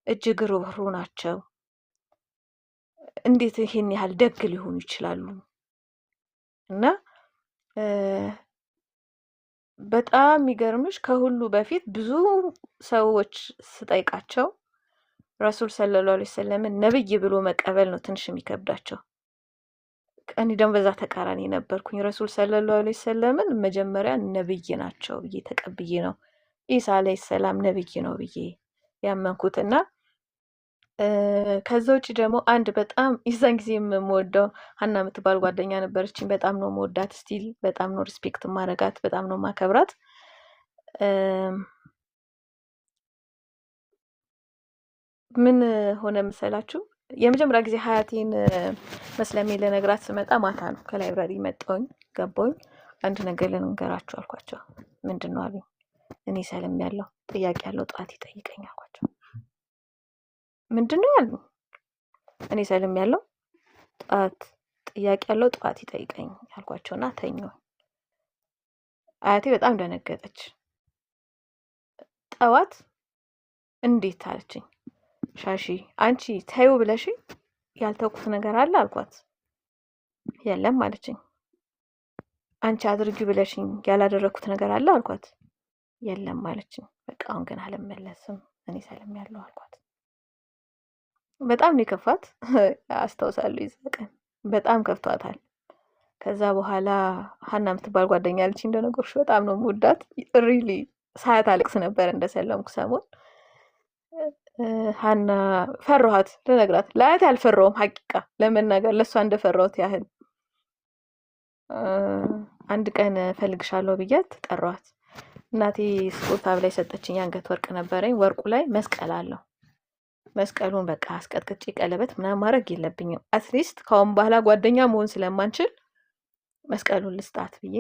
እጅግ ሩህሩህ ናቸው። እንዴት ይሄን ያህል ደግ ሊሆኑ ይችላሉ? እና በጣም የሚገርምሽ ከሁሉ በፊት ብዙ ሰዎች ስጠይቃቸው ረሱል ሰለላሁ ዐለይሂ ወሰለምን ነብይ ብሎ መቀበል ነው ትንሽ የሚከብዳቸው። እኔ ደግሞ በዛ ተቃራኒ ነበርኩኝ። ረሱል ሰለላሁ ዐለይሂ ወሰለምን መጀመሪያ ነብይ ናቸው ብዬ ተቀብዬ ነው ኢሳ አለይሂ ሰላም ነብይ ነው ብዬ ያመንኩትና ከዛ ውጪ ደግሞ አንድ በጣም የዛን ጊዜ የምወደው ሀና የምትባል ጓደኛ ነበረችኝ። በጣም ነው የምወዳት፣ ስቲል በጣም ነው ሪስፔክት ማረጋት፣ በጣም ነው ማከብራት። ምን ሆነ መሰላችሁ? የመጀመሪያ ጊዜ ሀያቴን መስለሜ ለነግራት ስመጣ ማታ ነው። ከላይብራሪ መጣሁኝ፣ ገባሁኝ። አንድ ነገር ልንገራችሁ አልኳቸው። ምንድን ነው አሉኝ። እኔ ሰልም ያለው ጥያቄ ያለው ጠዋት ይጠይቀኝ አልኳቸው። ምንድን ነው ያሉ? እኔ ሰልም ያለው ጠዋት ጥያቄ ያለው ጠዋት ይጠይቀኝ አልኳቸውና ተኛሁ። አያቴ በጣም ደነገጠች። ጠዋት እንዴት አለችኝ። ሻሺ አንቺ ታዩ ብለሽ ያልተውኩት ነገር አለ አልኳት። የለም አለችኝ። አንቺ አድርጊ ብለሽኝ ያላደረኩት ነገር አለ አልኳት። የለም አለችኝ። በቃ አሁን ግን አልመለስም እኔ ሰልም ያለው አልኳት። በጣም ነው የከፋት። አስታውሳለሁ የዛ ቀን በጣም ከፍቷታል። ከዛ በኋላ ሀና የምትባል ጓደኛ አለችኝ እንደነገርኩሽ፣ በጣም ነው የምወዳት። ሪሊ ሳያት አልቅስ ነበር እንደሰለምኩ ሰሞን። ሀና ፈራኋት ልነግራት፣ ላያት አልፈራውም ሀቂቃ ለመናገር ለእሷ እንደፈራሁት ያህል። አንድ ቀን ፈልግሻለሁ ብያት ጠራኋት። እናቴ ስጦታ ብላ የሰጠችኝ አንገት ወርቅ ነበረኝ። ወርቁ ላይ መስቀል አለው። መስቀሉን በቃ አስቀጥቅጬ ቀለበት ምናምን ማድረግ የለብኝም። አትሊስት ካሁን በኋላ ጓደኛ መሆን ስለማንችል መስቀሉን ልስጣት ብዬ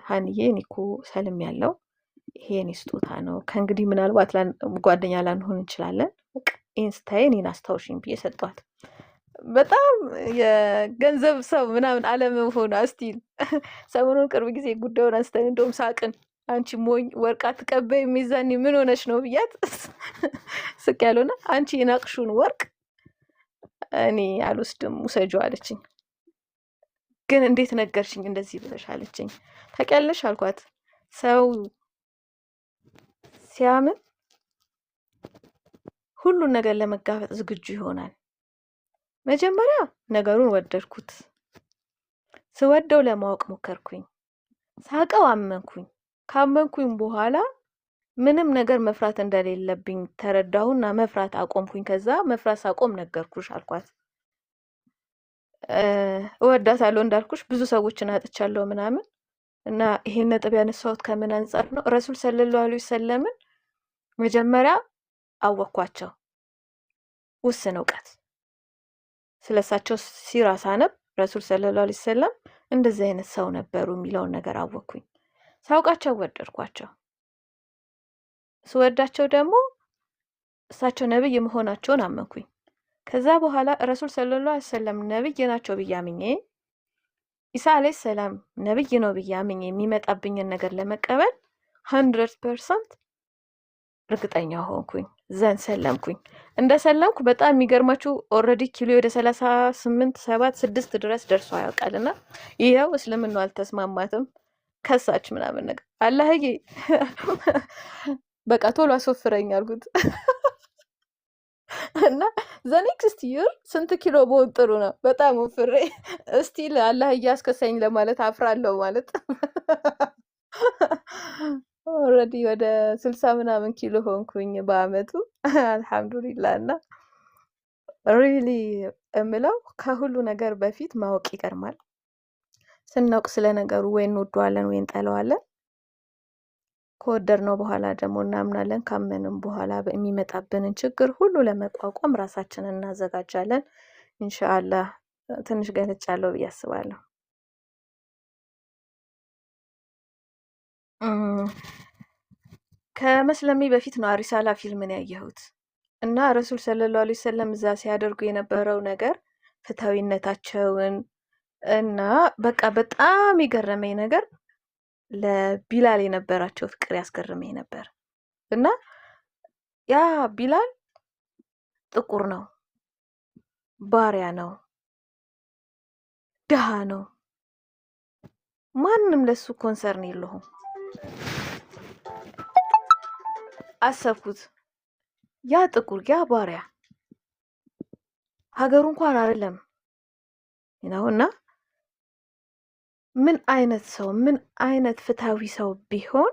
ሀንዬ እኔ እኮ ሰልም ያለው ይሄ የኔ ስጦታ ነው፣ ከእንግዲህ ምናልባት ጓደኛ ላንሆን እንችላለን፣ ይህን ስታይ እኔን አስታውሽኝ ብዬ ሰጧት። በጣም የገንዘብ ሰው ምናምን አለመሆኗ ስቲል ሰሞኑን ቅርብ ጊዜ ጉዳዩን አንስተን እንደውም ሳቅን። አንቺ ሞኝ ወርቅ አትቀበይ ሚዛኒ ምን ሆነሽ ነው ብያት ስቅ ያለውና አንቺ የናቅሹን ወርቅ እኔ አልወስድም ውሰጁ አለችኝ። ግን እንዴት ነገርሽኝ እንደዚህ ብለሽ አለችኝ። ታውቂያለሽ አልኳት፣ ሰው ሲያምን ሁሉን ነገር ለመጋፈጥ ዝግጁ ይሆናል። መጀመሪያ ነገሩን ወደድኩት። ስወደው ለማወቅ ሞከርኩኝ። ሳቀው አመንኩኝ። ካመንኩኝ በኋላ ምንም ነገር መፍራት እንደሌለብኝ ተረዳሁና መፍራት አቆምኩኝ። ከዛ መፍራት ሳቆም ነገርኩሽ አልኳት። እወዳታለሁ እንዳልኩሽ ብዙ ሰዎችን አጥቻለሁ ምናምን እና ይሄን ነጥብ ያነሳሁት ከምን አንጻር ነው? ረሱል ሰለላሁ ዐለይሂ ወሰለምን መጀመሪያ አወኳቸው። ውስን እውቀት ስለሳቸው ሲራ ሳነብ ረሱል ሰለላሁ ዐለይሂ ወሰለም እንደዚህ አይነት ሰው ነበሩ የሚለውን ነገር አወኩኝ። ሳውቃቸው ወደድኳቸው። ስወዳቸው ደግሞ እሳቸው ነብይ መሆናቸውን አመንኩኝ። ከዛ በኋላ ረሱል ሰለላሁ ዐለይሂ ወሰለም ነብይ ናቸው ብዬ አምኜ ኢሳ አለይሂ ሰላም ነብይ ነው ብዬ አምኜ የሚመጣብኝን ነገር ለመቀበል 100% እርግጠኛ ሆንኩኝ። ዘን ሰለምኩኝ። እንደ ሰለምኩ በጣም የሚገርማችሁ ኦልሬዲ ኪሎ ወደ 38 7 6 ድረስ ደርሶ ያውቃልና ይሄው እስልምናው አልተስማማትም ከሳች ምናምን ነገር አላህዬ በቃ ቶሎ አስወፍረኝ አልኩት። እና ዘኔክስት ይር ስንት ኪሎ በሆን ጥሩ ነው? በጣም ወፍሬ እስቲል አላህ እያስከሰኝ ለማለት አፍራለሁ ማለት ኦልሬዲ ወደ 60 ምናምን ኪሎ ሆንኩኝ በአመቱ አልሐምዱሊላህ። እና ሪሊ እምለው ከሁሉ ነገር በፊት ማወቅ ይቀርማል። ስናውቅ ስለ ነገሩ ወይ እንወደዋለን ወይ እንጠለዋለን። ከወደድነው በኋላ ደግሞ እናምናለን። ካመንም በኋላ የሚመጣብንን ችግር ሁሉ ለመቋቋም ራሳችንን እናዘጋጃለን። ኢንሻአላህ ትንሽ ገልጫለሁ ብዬ አስባለሁ። ከመስለሜ በፊት ነው አሪሳላ ፊልምን ያየሁት እና ረሱል ሰለላሁ ዐለይሂ ወሰለም እዛ ሲያደርጉ የነበረው ነገር ፍትሃዊነታቸውን እና በቃ በጣም የገረመኝ ነገር ለቢላል የነበራቸው ፍቅር ያስገርመኝ ነበር። እና ያ ቢላል ጥቁር ነው፣ ባሪያ ነው፣ ድሃ ነው፣ ማንም ለሱ ኮንሰርን የለውም። አሰብኩት ያ ጥቁር ያ ባሪያ ሀገሩ እንኳን አይደለም እና ምን አይነት ሰው ምን አይነት ፍትሃዊ ሰው ቢሆን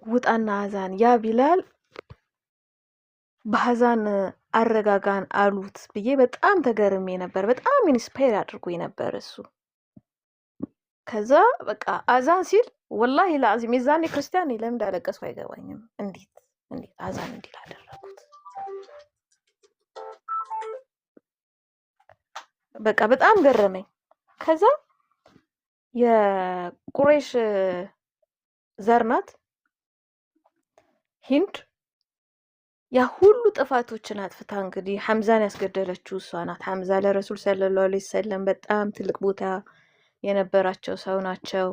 ውጣና አዛን ያ ቢላል በአዛን አረጋጋን አሉት ብዬ በጣም ተገርሜ ነበር። በጣም ኢንስፓየር አድርጎኝ ነበር እሱ። ከዛ በቃ አዛን ሲል ወላሂ ለአዚም የዛኔ ክርስቲያን ለምን እንዳለቀስኩ አይገባኝም። እንዴት አዛን እንዲል አደረጉት? በቃ በጣም ገረመኝ። ከዛ የቁረይሽ ዘር ናት ሂንድ። ያ ሁሉ ጥፋቶችን አጥፍታ እንግዲህ ሐምዛን ያስገደለችው እሷ ናት። ሐምዛ ለረሱል ሰለላሁ ዐለይሂ ወሰለም በጣም ትልቅ ቦታ የነበራቸው ሰው ናቸው።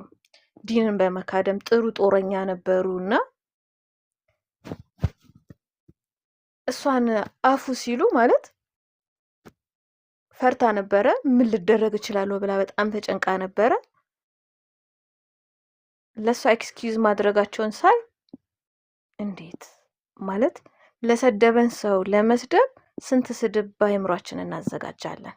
ዲንን በመካደም ጥሩ ጦረኛ ነበሩና እሷን አፉ ሲሉ ማለት ፈርታ ነበረ። ምን ልደረግ እችላለሁ ብላ በጣም ተጨንቃ ነበረ። ለሷ ኤክስኪውዝ ማድረጋቸውን ሳይ እንዴት ማለት ለሰደበን ሰው ለመስደብ ስንት ስድብ በአእምሯችን እናዘጋጃለን።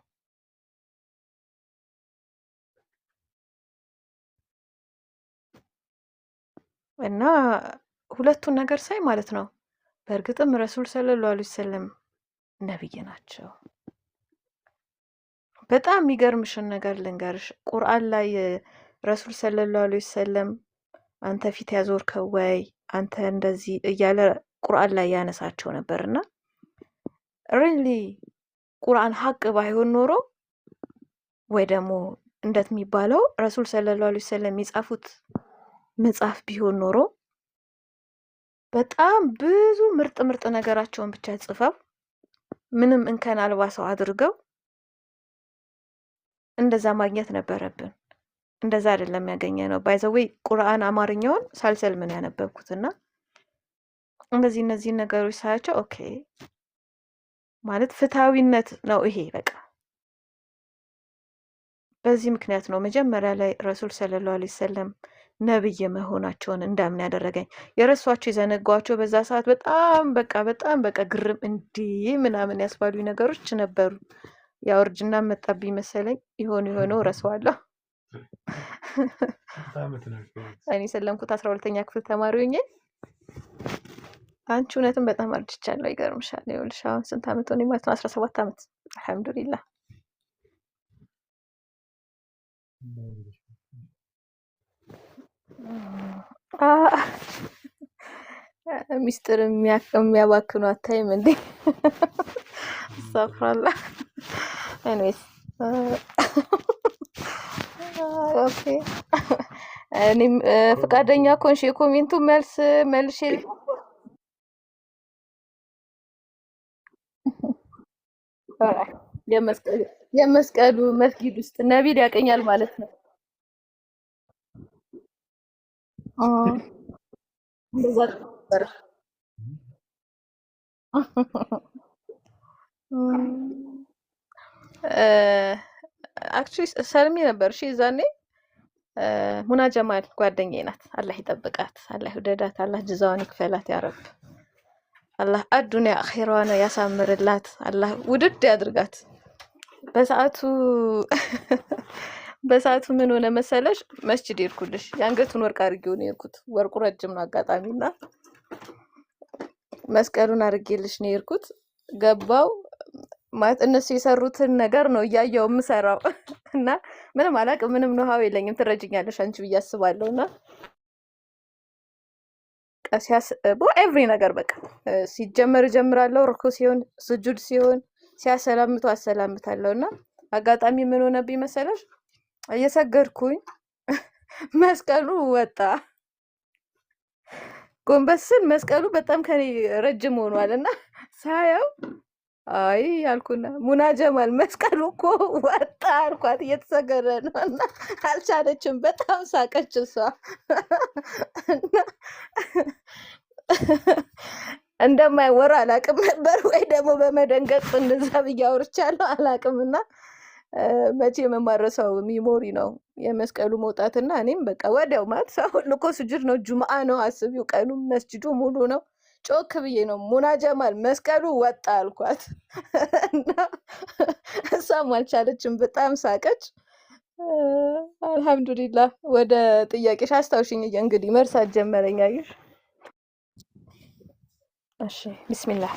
እና ሁለቱን ነገር ሳይ ማለት ነው በእርግጥም ረሱል ሰለላሁ ዐለይሂ ወሰለም ነብይ ናቸው። በጣም የሚገርምሽን ነገር ልንገርሽ። ቁርአን ላይ ረሱል ሰለላሁ ዐለይሂ ወሰለም አንተ ፊት ያዞርከው ወይ አንተ እንደዚህ እያለ ቁርአን ላይ ያነሳቸው ነበርና ሪሊ ቁርአን ሐቅ ባይሆን ኖሮ ወይ ደግሞ እንደት የሚባለው ረሱል ሰለላሁ ዐለይሂ ወሰለም የጻፉት መጽሐፍ ቢሆን ኖሮ በጣም ብዙ ምርጥ ነገራቸውን ብቻ ጽፈው ምንም እንከን አልባ ሰው አድርገው እንደዛ ማግኘት ነበረብን። እንደዛ አይደለም ያገኘነው። ባይ ዘ ዌይ ቁርአን አማርኛውን ሳልሰልምን ያነበብኩትና እነዚህ ነገሮች ሳያቸው ኦኬ ማለት ፍትሃዊነት ነው ይሄ በቃ። በዚህ ምክንያት ነው መጀመሪያ ላይ ረሱል ሰለላሁ ዐለይሂ ወሰለም ነብይ መሆናቸውን እንዳምን ያደረገኝ። የረሷቸው የዘነጓቸው በዛ ሰዓት በጣም ግርም እንዴ ምናምን ያስባሉ ነገሮች ነበሩ። ያው እርጅና መጣብኝ መሰለኝ የሆነው ረሳዋለሁ። እኔ ሰለምኩት 12ኛ ክፍል ተማሪ ሆኜ። አንቺ እውነትም በጣም አርጅቻለሁ። ይገርምሻል። ይኸውልሽ አሁን ስንት አመት ሆነኝ ማለት ነው? 17 አመት። አልሐምዱሊላህ። ሚስጥር የሚያባክኑ አታይም እንዴ? ሰፍራላ ኤኒዌይስ ኦኬ እኔም ፈቃደኛ ከሆንሽ የኮሜንቱ መልስ መልሼ ኦራይት የመስቀሉ መስጊድ ውስጥ ነቢል ያቀኛል ማለት ነው። እንደዛ ነበር። አክቹሊ ሰልሚ ነበር እሺ ዛኔ ሙና ጀማል ጓደኛዬ ናት። አላህ ይጠብቃት፣ አላህ ይውደዳት፣ አላህ ጅዛዋን ይክፈላት ያረብ። አላህ አዱንያ አኺራዋን ያሳምርላት፣ አላህ ውድድ ያድርጋት። በሰዓቱ በሰዓቱ ምን ሆነ መሰለሽ? መስጂድ ሄድኩልሽ። የአንገቱን ወርቅ አድርጌው ነው የሄድኩት። ወርቁ ረጅም ነው አጋጣሚና መስቀሉን አድርጌልሽ ነው የሄድኩት። ገባው ማለት እነሱ የሰሩትን ነገር ነው እያየው የምሰራው እና ምንም አላውቅም፣ ምንም ነው የለኝም። ትረጅኛለሽ አንቺ ብዬ አስባለሁ። እና ቀሲያስ ኤቭሪ ነገር በቃ ሲጀመር እጀምራለሁ፣ ርኩ ሲሆን ስጁድ ሲሆን ሲያሰላምቱ አሰላምታለሁ። እና አጋጣሚ ምን ሆነብኝ መሰለሽ? እየሰገድኩኝ መስቀሉ ወጣ። ጎንበስን መስቀሉ በጣም ከኔ ረጅም ሆኗል እና ሳየው አይ ያልኩና ሙና ጀማል መስቀሉ እኮ ወጣ አልኳት። እየተሰገደ ነው እና አልቻለችም። በጣም ሳቀች እሷ። እንደማይወራ አላቅም ነበር ወይ ደግሞ በመደንገጥ እንደዛ ብዬ አውርቻለሁ አላቅም። እና መቼ የማረሰው ሚሞሪ ነው የመስቀሉ መውጣትና እኔም በቃ ወዲያው ማለት ሰው ሁሉ እኮ ስጁድ ነው፣ ጁምአ ነው አስቢው፣ ቀኑ መስጅዱ ሙሉ ነው። ጮክ ብዬ ነው ሙና ጀማል መስቀሉ ወጣ አልኳት እና እሷም አልቻለችም፣ በጣም ሳቀች። አልሐምዱሊላህ። ወደ ጥያቄሽ አስታውሽኝ እንግዲህ መርሳት ጀመረኝ። አየሽ? እሺ ቢስሚላህ።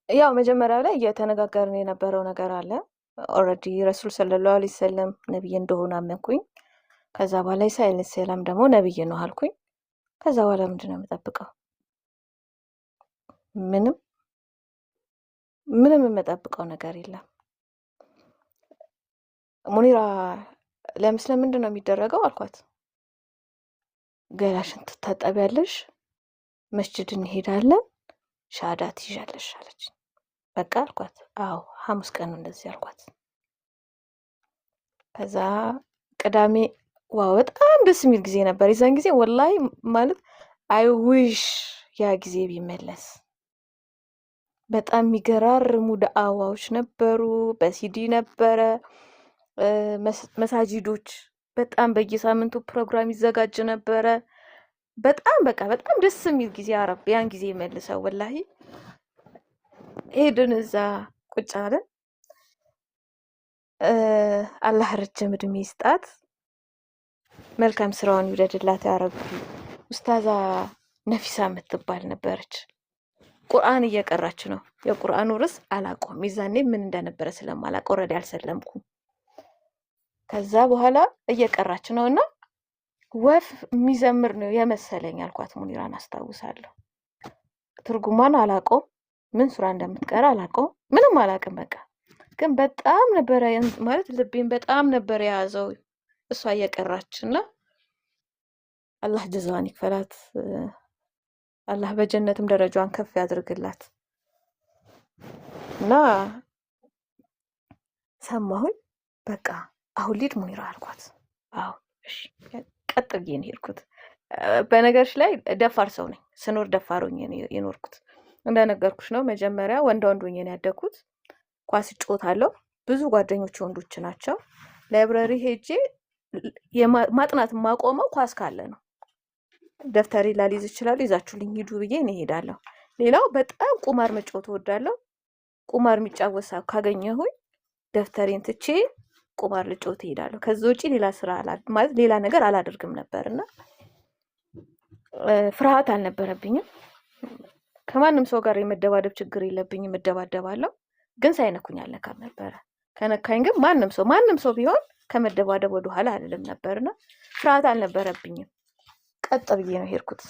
ያው መጀመሪያ ላይ እየተነጋገርን የነበረው ነገር አለ። ኦልሬዲ ረሱል ሰለላሁ ዐለይሂ ወሰለም ነብይ እንደሆኑ አመንኩኝ። ከዛ በኋላ ኢሳ ዐለይሂ ሰላም ደግሞ ነብይ ነው አልኩኝ። ከዛ በኋላ ምንድን ነው የምጠብቀው? ምንም የምጠብቀው ነገር የለም። ሙኒራ ለምስለ ምንድን ነው የሚደረገው አልኳት። ገላሽን ትታጠቢያለሽ፣ መስጅድ እንሄዳለን፣ ሻዳ ትይዣለሽ አለች። በቃ አልኳት። አዎ ሐሙስ ቀን ነው እንደዚህ አልኳት። ከዛ ቅዳሜ ዋው በጣም ደስ የሚል ጊዜ ነበር የዛን ጊዜ ወላሂ ማለት አይ ዊሽ ያ ጊዜ ቢመለስ። በጣም የሚገራርሙ ዳዕዋዎች ነበሩ። በሲዲ ነበረ። መሳጂዶች በጣም በየሳምንቱ ፕሮግራም ይዘጋጅ ነበረ። በጣም በቃ በጣም ደስ የሚል ጊዜ አረብ ያን ጊዜ መልሰው ወላሂ ሄድን። እዛ ቁጭ አለን። አላህ ረጅም እድሜ ይስጣት፣ መልካም ስራውን ይውደድላት ያረብ። ኡስታዛ ነፊሳ የምትባል ነበረች። ቁርአን እየቀራች ነው። የቁርአኑ ርዕስ አላውቀውም የዛኔ ምን እንደነበረ ስለማላውቅ ኦልሬዲ አልሰለምኩም። ከዛ በኋላ እየቀራች ነው እና ወፍ የሚዘምር ነው የመሰለኝ አልኳት። ሙኒራን አስታውሳለሁ። ትርጉሟን አላውቀውም፣ ምን ሱራ እንደምትቀራ አላውቀውም፣ ምንም አላውቅም። በቃ ግን በጣም ነበረ ማለት ልቤን በጣም ነበር የያዘው እሷ እየቀራች እና አላህ ጀዛዋን ይክፈላት፣ አላህ በጀነትም ደረጃዋን ከፍ ያድርግላት። እና ሰማሁኝ በቃ አሁን ሊድ ሙኒራ አልኳት። አዎ እሺ ቀጥ ብዬ ነው የሄድኩት። በነገርሽ ላይ ደፋር ሰው ነኝ። ስኖር ደፋር ሆኜ ነው የኖርኩት። እንደነገርኩሽ ነው መጀመሪያ ወንድ ሆኜ ነው ያደግኩት። ኳስ እጫወታለሁ። ብዙ ጓደኞች ወንዶች ናቸው። ላይብረሪ ሄጄ ማጥናት የማቆመው ኳስ ካለ ነው። ደፍተሪ ላልይዝ እችላለሁ፣ ይዛችሁልኝ ሂዱ ብዬ እኔ እሄዳለሁ። ሌላው በጣም ቁማር መጫወት እወዳለሁ። ቁማር የሚጫወት ሰው ካገኘሁኝ ደፍተሬን ትቼ ቁማር ልጫወት እሄዳለሁ። ከዛ ውጪ ሌላ ስራ ማለት ሌላ ነገር አላደርግም ነበርና ፍርሃት አልነበረብኝም። ከማንም ሰው ጋር የመደባደብ ችግር የለብኝም። እደባደባለሁ ግን ሳይነኩኝ አልነካም ነበረ። ከነካኝ ግን ማንም ሰው ቢሆን ከመደባደብ ወደ ኋላ አልልም ነበርና ፍርሃት አልነበረብኝም። ቀጥ ብዬ ነው ሄድኩት።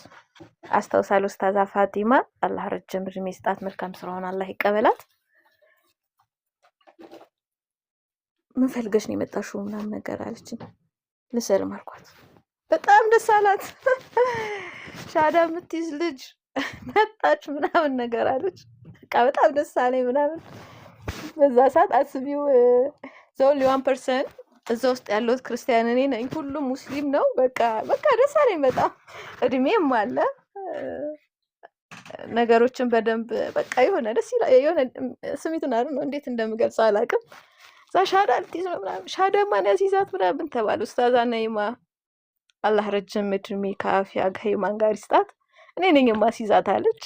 አስታውሳለሁ ኡስታዛ ፋቲማ አላህ ረጅም እድሜ ይስጣት፣ መልካም ስራውን አላህ ይቀበላት። ምን ፈልገሽ ነው የመጣሽው ምናምን ነገር አለችኝ። ልሰልም አልኳት። በጣም ደስ አላት። ሻዳ የምትይዝ ልጅ መጣች ምናምን ነገር አለች። በቃ በጣም ደስ አለኝ ምናምን። በዛ ሰዓት አስቢው ዘውሊ 1% እዛ ውስጥ ያለሁት ክርስቲያን እኔ ነኝ፣ ሁሉም ሙስሊም ነው። በቃ ደስ አለኝ በጣም። እድሜም አለ ነገሮችን በደንብ በቃ የሆነ ደስ ይላል። የሆነ ስሜቱን አይደል ነው እንዴት እንደምገልጸው አላውቅም። እዛ ሻዳ ልትይዝ ነው ምናምን፣ ሻዳ ማን ያስይዛት ምናምን ተባለ። ኡስታዛ ነይማ አላህ ረጅም እድሜ ከአፊያ ከኢማን ጋር ይስጣት፣ እኔ ነኝ የማስይዛት አለች።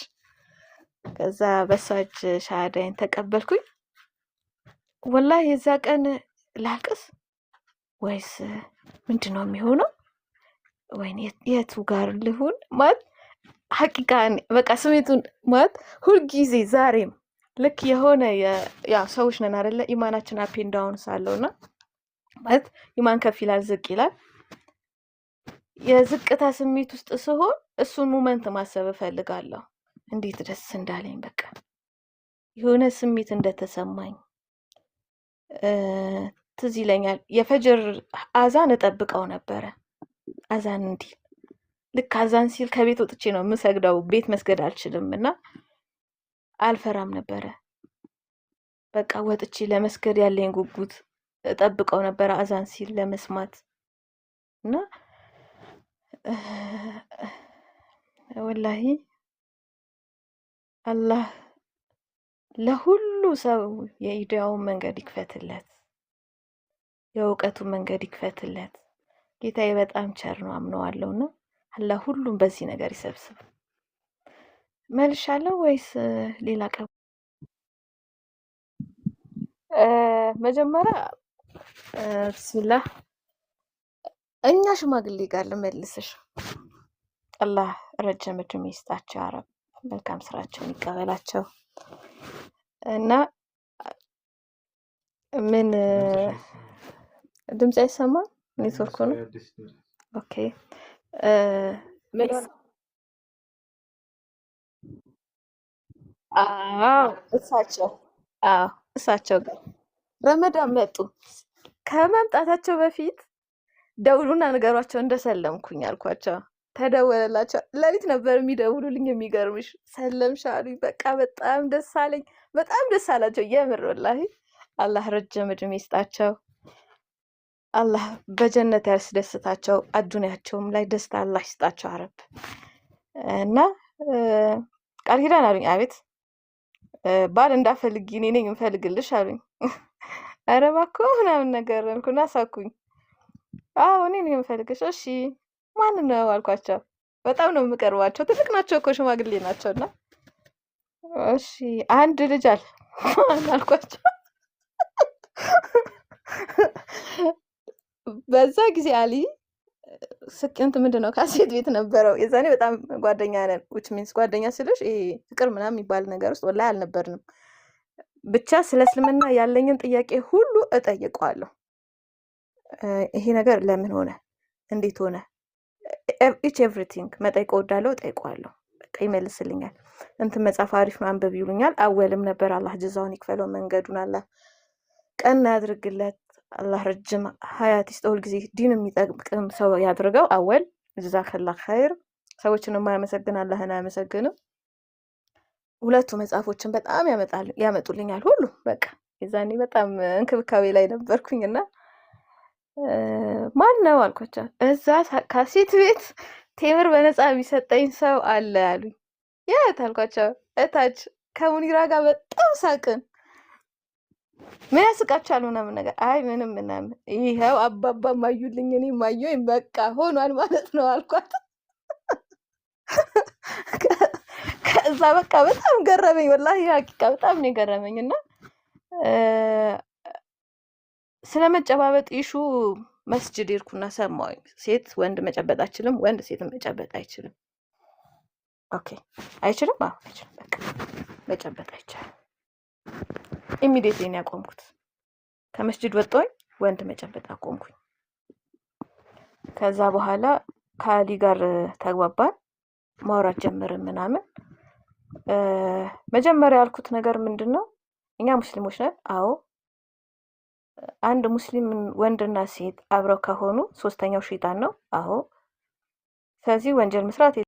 ከዛ በሳጅ ሻዳይን ተቀበልኩኝ። ወላሂ የዛ ቀን ላልቅስ ወይስ ምንድን ነው የሚሆነው? ወይኔ የቱ ጋር ልሁን ማለት ሐቂቃ በቃ ስሜቱን ማለት ሁልጊዜ ዛሬም ልክ የሆነ ያ ሰዎች ነን አይደለ? ኢማናችን አፕ ኤንድ ዳውን ሳለውና ማለት ኢማን ከፍ ይላል ዝቅ ይላል። የዝቅታ ስሜት ውስጥ ስሆን እሱን ሞመንት ማሰብ እፈልጋለሁ። እንዴት ደስ እንዳለኝ በቃ የሆነ ስሜት እንደተሰማኝ ትዝ ይለኛል። የፈጅር አዛን እጠብቀው ነበረ። አዛን እንዲል ልክ አዛን ሲል ከቤት ወጥቼ ነው የምሰግደው። ቤት መስገድ አልችልም እና አልፈራም ነበረ። በቃ ወጥቼ ለመስገድ ያለኝ ጉጉት እጠብቀው ነበረ አዛን ሲል ለመስማት እና ወላሂ አላህ ለሁሉ ሰው የሂዳያውን መንገድ ይክፈትለት፣ የእውቀቱን መንገድ ይክፈትለት። ጌታዬ በጣም ቸር ነው አምነዋለሁና አላህ ሁሉም በዚህ ነገር ይሰብስብ። መልሻለሁ ወይስ ሌላ ቀን? መጀመሪያ ብስሚላህ እኛ ሽማግሌ ጋር ልመልስሽ። አላህ ረጅም እድሜ ይስጣቸው፣ አረብ መልካም ስራቸውን ይቀበላቸው እና ምን ድምጽ አይሰማም? ኔትወርኩ ነው። ኦኬ እሳቸው ጋር ረመዳን መጡ። ከመምጣታቸው በፊት ደውሉና ንገሯቸው እንደሰለምኩኝ አልኳቸው። ተደወለላቸው። ሌሊት ነበር የሚደውሉልኝ። የሚገርምሽ ሰለምሽ አሉኝ። በቃ በጣም ደስ አለኝ። በጣም ደስ አላቸው የምር ወላሂ። አላህ ረጅም እድሜ ይስጣቸው። አላህ በጀነት ያስደስታቸው። አዱንያቸውም ላይ ደስታ አላህ ይስጣቸው አረብ እና ቃል ኪዳን አሉኝ። አቤት ባል እንዳፈልጊ እኔ ነኝ የምፈልግልሽ አሉኝ። ኧረ እባክዎ ምናምን ነገር አልኩና ሳኩኝ። አዎ እኔ ነኝ የምፈልግሽ። እሺ ማን ነው አልኳቸው። በጣም ነው የምቀርባቸው። ትልቅ ናቸው እኮ ሽማግሌ ናቸውና እሺ አንድ ልጅ አለ አልኳቸው። በዛ ጊዜ አሊ ስቅንት ምንድነው ካሴት ቤት ነበረው። የዛኔ በጣም ጓደኛ ነን። which means ጓደኛ ስልሽ ይሄ ፍቅር ምናምን የሚባል ነገር ውስጥ ወላሂ አልነበርንም። ብቻ ስለ እስልምና ያለኝን ጥያቄ ሁሉ እጠይቀዋለሁ። ይሄ ነገር ለምን ሆነ፣ እንዴት ሆነ፣ each everything መጠይቅ እወዳለሁ። እጠይቀዋለሁ። በቃ ይመልስልኛል። እንትን መጽሐፍ አሪፍ ነው አንብብ ይሉኛል። አወልም ነበር። አላህ ጀዛውን ይክፈለው፣ መንገዱን አላህ ቀና ያድርግለት። አላህ ረጅም ሀያት ይስጠው። ሁልጊዜ ዲን የሚጠቅም ሰው ያድርገው። አወል ጀዛከላህ ኸይር። ሰዎችን የማያመሰግን አላህን አያመሰግንም። ሁለቱ መጽሐፎችን በጣም ያመጡልኛል ሁሉ። በቃ የዛኔ በጣም እንክብካቤ ላይ ነበርኩኝና ማን ነው አልኳቸው። እዛ ካሴት ቤት ቴምር በነፃ የሚሰጠኝ ሰው አለ አሉኝ። የት አልኳቸው። እታች ከሙኒራ ጋር በጣም ሳቅን። ምን ያስቃችኋል ምናምን ነገር። አይ ምንም ምናምን፣ ይኸው አባባ ማዩልኝ እኔ ማየኝ በቃ ሆኗል ማለት ነው አልኳት። ከዛ በቃ በጣም ገረመኝ ወላሂ ሀቂቃ በጣም ነው የገረመኝ። እና ስለመጨባበጥ ኢሹ መስጅድ ሄድኩና ሰማሁኝ። ሴት ወንድ መጨበጥ አይችልም፣ ወንድ ሴት መጨበጥ አይችልም። ኦኬ አይችልም። አዎ አይችልም። በቃ መጨበጥ አይቻልም። ኢሚዲየትሊ ነው ያቆምኩት። ከመስጅድ ወጣሁኝ፣ ወንድ መጨበጥ አቆምኩኝ። ከዛ በኋላ ከአሊ ጋር ተግባባን፣ ማውራት ጀመርን ምናምን። መጀመሪያ ያልኩት ነገር ምንድነው፣ እኛ ሙስሊሞች ነን። አዎ አንድ ሙስሊም ወንድና ሴት አብረው ከሆኑ ሶስተኛው ሸይጣን ነው። አዎ። ስለዚህ ወንጀል መስራት